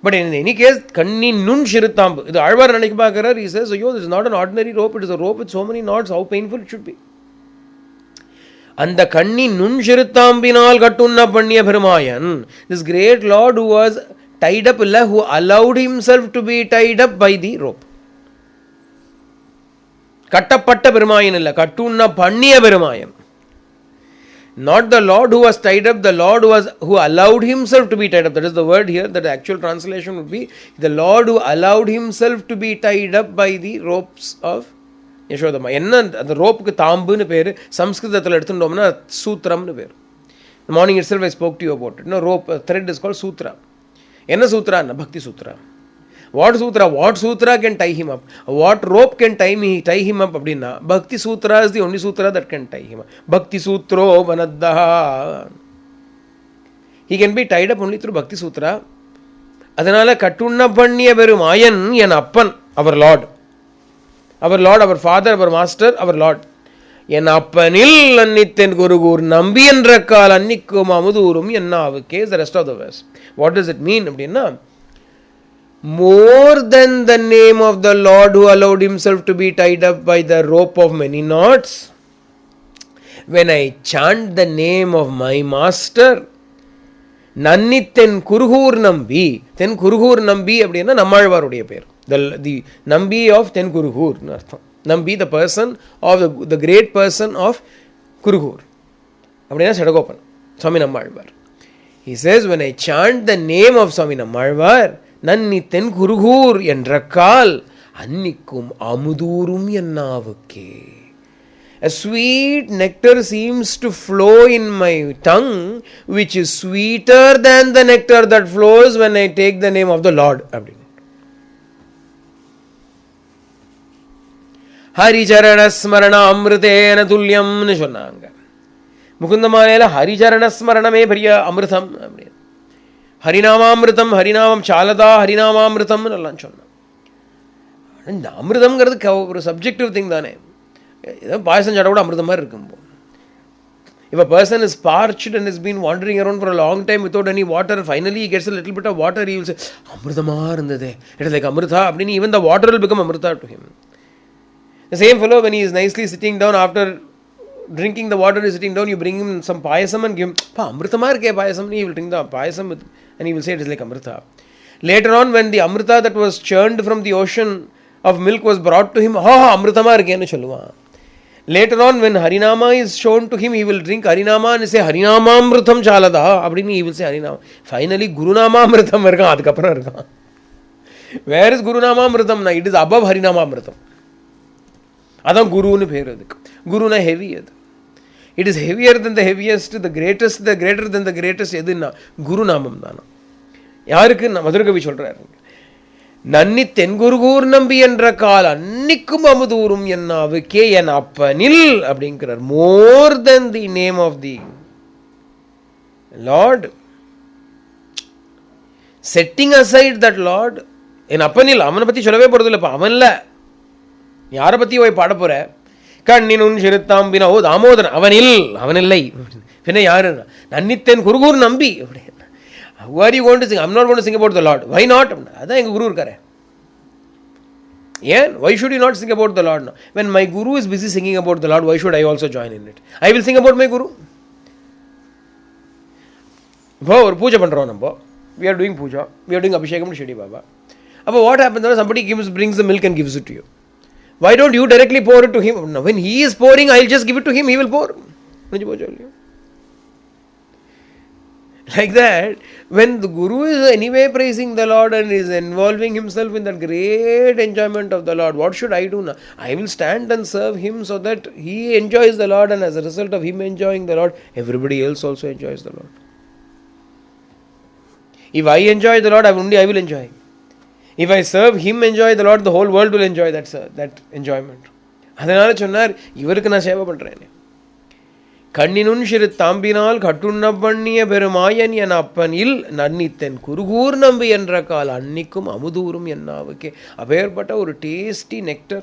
But in any case, Kanni nun shiruthambu. This Alvar Nanik Bakarar, he says, this is not an ordinary rope, it is a rope with so many knots, how painful it should be. And the Kanni nun shiruthambinal kattunna panniya Perumayan, this great Lord who was tied up, who allowed himself to be tied up by the rope. Kattapatta Perumayan illa, kattunna panniya Perumayan. Not the Lord who was tied up, the Lord who allowed himself to be tied up. That is the word here, that the actual translation would be the Lord who allowed himself to be tied up by the ropes of Yashodhamma. The rope ku tambu nu peru, Sanskritatila eduthutomna sutram nu peru. The morning itself I spoke to you about it. Rope thread is called sutra. Enna sutra? Bhakti sutra. What sutra can tie him up? What rope can tie him up? Bhakti sutra is the only sutra that can tie him up. Bhakti sutro vanaddaha. He can be tied up only through Bhakti sutra. Adanala kattunna panniya Perumayan en appan, our Lord, our Father, our Master, our Lord. En appanil annitten gurugur nambiyan rakkal annikkum amudurum ennavuke is the rest of the verse. What does it mean? More than the name of the Lord who allowed himself to be tied up by the rope of many knots, when I chant the name of my Master, Nannitten Kuruhur Nambi, then Kuruhur Nambi அப்படின்னா நம்மாழ்வாருடைய பேர். The Nambi of Ten Kurugur. Nambi, the person of the great person of Kurugur. Abdina Sadagopan, Swami Nammalvar. He says, when I chant the name of Swami Nammalvar, Nanni Ten Kurugur Yendrakal, Annikum Amudurum Yannavukke. A sweet nectar seems to flow in my tongue, which is sweeter than the nectar that flows when I take the name of the Lord. Haricharana Smarana Amritena Tulyam Nishonanga. Mukundamayala Haricharana Smaraname Priya Amritam. Harinama Amritam, Harinam Chalada, Harinama Amritam Lanchona. And Amritam is a subjective thing. If a person is parched and has been wandering around for a long time without any water, finally he gets a little bit of water, he will say, Amritamar, it is like Amrita. Even the water will become Amrita to him. The same fellow, when he is nicely sitting down after drinking the water, is sitting down, you bring him some payasam and give him, Amritamar ke payasam, he will drink the payasam and he will say it is like Amrita. Later on, when the Amrita that was churned from the ocean of milk was brought to him, Amritamar ke chalwa. Later on, when Harinama is shown to him, he will drink Harinama and say Harinama Amritam Chalada. He will say Harinama. Finally, Guru Nama Amritam Verga. Where is Guru Nama Amritam? It is above Harinama Amritam. Adam Guru ne pher. Guru na heavy. It is heavier than the heaviest, the greatest, the greater than the greatest. Edina Guru Namam Dana. Yarku Madurga Vichulra. Nanni Tengurugur Nambi and Rakala, Nikum Amudurum Yanavike and Appanil Abdinkar, more than the name of the Lord. Setting aside that Lord, in Appanil, Amanapati Chalave Pordulapa, Amanla Yarapati Vai Padapura, Kaninun Shiritam Bina, Damodan, Avanilai, Finayarana, Naniten Kurugur Nambi. Who are you going to sing? I'm not going to sing about the Lord. Why not? Yeah, why should you not sing about the Lord now? When my Guru is busy singing about the Lord, why should I also join in it? I will sing about my Guru. We are doing puja. We are doing Abhishekam to Shirdi Baba. But what happens when somebody brings the milk and gives it to you? Why don't you directly pour it to him? When he is pouring, I'll just give it to him. He will pour. Like that, when the Guru is anyway praising the Lord and is involving himself in that great enjoyment of the Lord, what should I do now? I will stand and serve him so that he enjoys the Lord, and as a result of him enjoying the Lord, everybody else also enjoys the Lord. If I enjoy the Lord, only I will enjoy. If I serve him, enjoy the Lord, the whole world will enjoy that enjoyment. Adhanala sonnar, ivarukku na seva pandren. Kanninun Shiritambinal Katunna Panniya Perumayan Yanappanil Nannithen Kurugur Nambi Yendrakal Annikum Amudurum Yannavake. Appearbata or tasty nectar.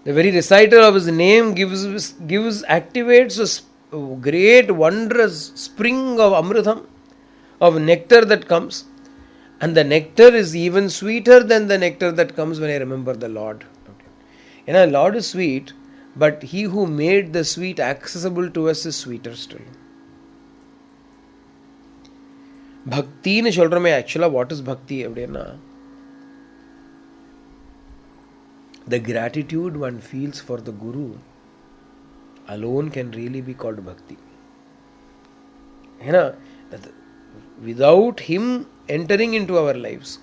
The very recital of his name activates a great wondrous spring of Amritam, of nectar that comes. And the nectar is even sweeter than the nectar that comes when I remember the Lord. The Lord is sweet. But he who made the sweet accessible to us is sweeter still. Bhakti ne children mein actually what is bhakti? The gratitude one feels for the Guru alone can really be called bhakti. Without him entering into our lives,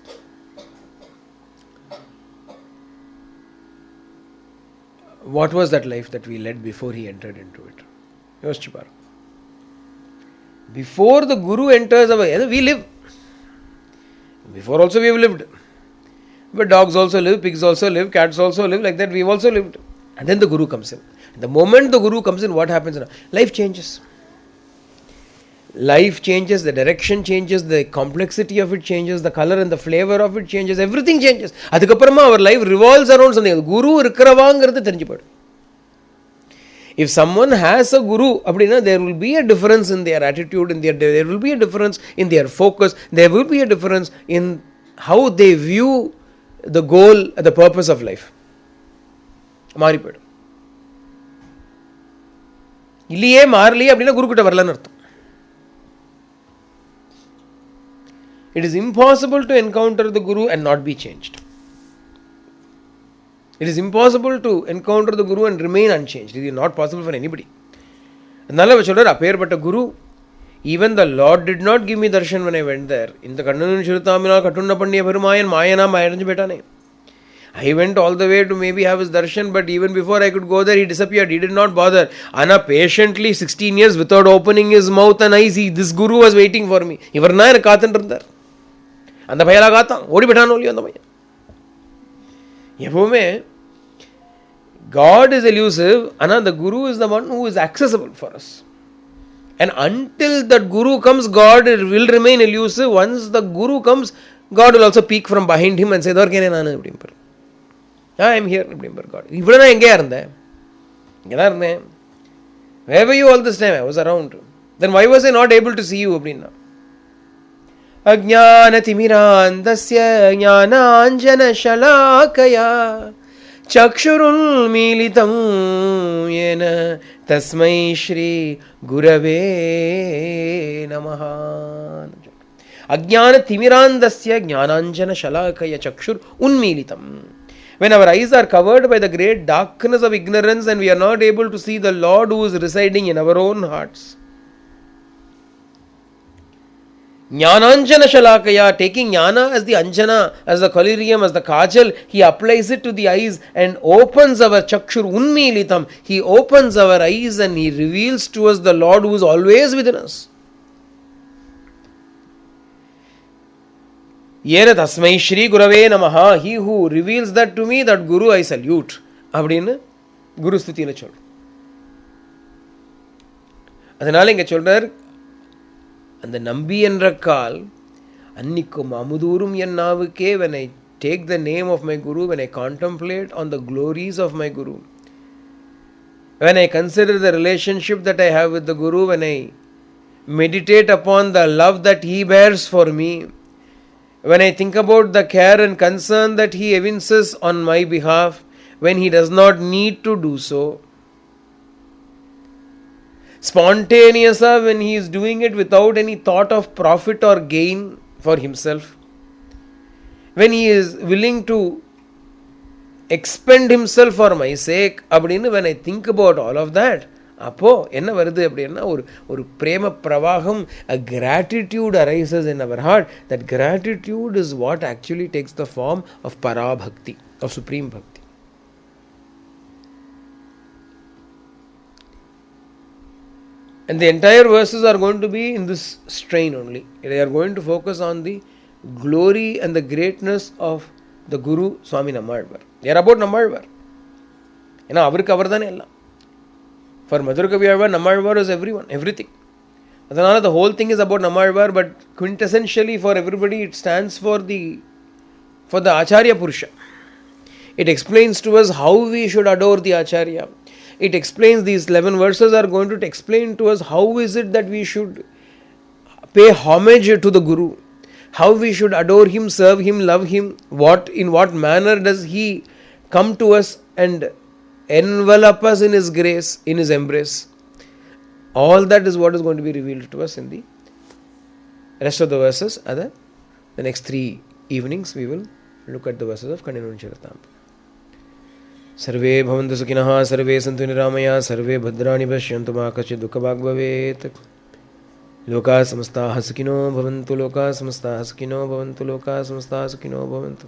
what was that life that we led before he entered into it? Before the Guru enters our life, we live. Before also we have lived. But dogs also live, pigs also live, cats also live, like that we have also lived. And then the Guru comes in. The moment the Guru comes in, what happens now? Life changes. Life changes, the direction changes, the complexity of it changes, the color and the flavor of it changes, everything changes. Adukapparama our life revolves around something. Guru irukravangradhu therinjipadu. If someone has a Guru, there will be a difference in their attitude, there will be a difference in their focus, there will be a difference in how they view the goal, the purpose of life. Maripadu. Illiye maarliye Guru kitta varalanu artham. It is impossible to encounter the Guru and not be changed. It is impossible to encounter the Guru and remain unchanged. It is not possible for anybody. அதனால அவர் சொல்றார், அப்பேற்பட்ட குரு, even the Lord did not give me darshan when I went there. இந்த கண்ணனும் சிறுத்தாமினால் கட்டுண்ண பண்ணிய பெருமாயன் மாயனா மாயடைஞ்சு போயிட்டானே. I went all the way to maybe have his darshan, but even before I could go there, he disappeared. He did not bother. Anna patiently 16 years without opening his mouth and eyes, this Guru was waiting for me. இவர்னா எனக்கு காத்துட்டு இருந்தார். அந்த பையலா காத்தான், ஓடி போயிட்டானோ இல்லையோ அந்த பையன். எப்பவுமே God is elusive, and the Guru is the one who is accessible for us. And until that Guru comes, God will remain elusive. Once the Guru comes, God will also peek from behind him and say, I am here. God. Where were you all this time? I was around. Then why was I not able to see you? Ajnana timirandasya jnananjana shalakaya Chakshurul militam yena tasmai shri gurave namaha. Ajnana timirandasya jnananjana shalakaya chakshur unmilitam. When our eyes are covered by the great darkness of ignorance and we are not able to see the Lord who is residing in our own hearts. Jnananjana shalakaya, taking jnana as the anjana, as the collyrium, as the kajal, he applies it to the eyes and opens our chakshur unmilitam. He opens our eyes and he reveals to us the Lord who is always within us. Yena tasmai shri gurave namaha. He who reveals that to me, that Guru I salute. Abdinu Guru Stuti chol. அதனால இங்க சொல்றார், அந்த நம்பி என்ற கால் அன்னிக்கும் அமுதூரும் என் நாவுக்கே. when I take the name of my Guru, when I contemplate on the glories of my Guru, when I consider the relationship that I have with the Guru, when I meditate upon the love that he bears for me, when I think about the care and concern that he evinces on my behalf, when he does not need to do so, spontaneous when he is doing it without any thought of profit or gain for himself, when he is willing to expend himself for my sake, when I think about all of that, அப்போ என்ன வருது அப்படின்னா ஒரு பிரேம பிரவாகம், a gratitude arises in our heart. That gratitude is what actually takes the form of parabhakti, of supreme bhakti. And the entire verses are going to be in this strain only. They are going to focus on the glory and the greatness of the Guru Swami Nammalvar. They are about Nammalvar. ஏன்னா அவருக்கு அவர் தானே எல்லாம். For Madhurakaviyaழ்வார், Nammalvar is everyone, everything. அதனால the whole thing is about Nammalvar, but quintessentially for everybody it stands for the Acharya Purusha. It explains to us how we should adore the Acharya. It explains, these 11 verses are going to explain to us how is it that we should pay homage to the Guru, how we should adore him, serve him, love him, in what manner does he come to us and envelop us in his grace, in his embrace. All that is what is going to be revealed to us in the rest of the verses. The next 3 evenings we will look at the verses of Kannanun Charitamrita. सर्वे भवन्तु सुखिनः, सर्वे सन्तु निरामया, सर्वे भद्राणि पश्यन्तु मा कश्चित् दुःखभाग् भवेत्. लोकाः समस्ताः सुखिनो भवन्तु, लोकाः समस्ताः सुखिनो भवन्तु, लोकाः समस्ताः सुखिनो भवन्तु.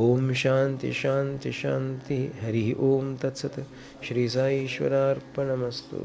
ओम शांति शांति शांति. हरि ओम तत्सत्. श्री साई ईश्वरार्पणमस्तु.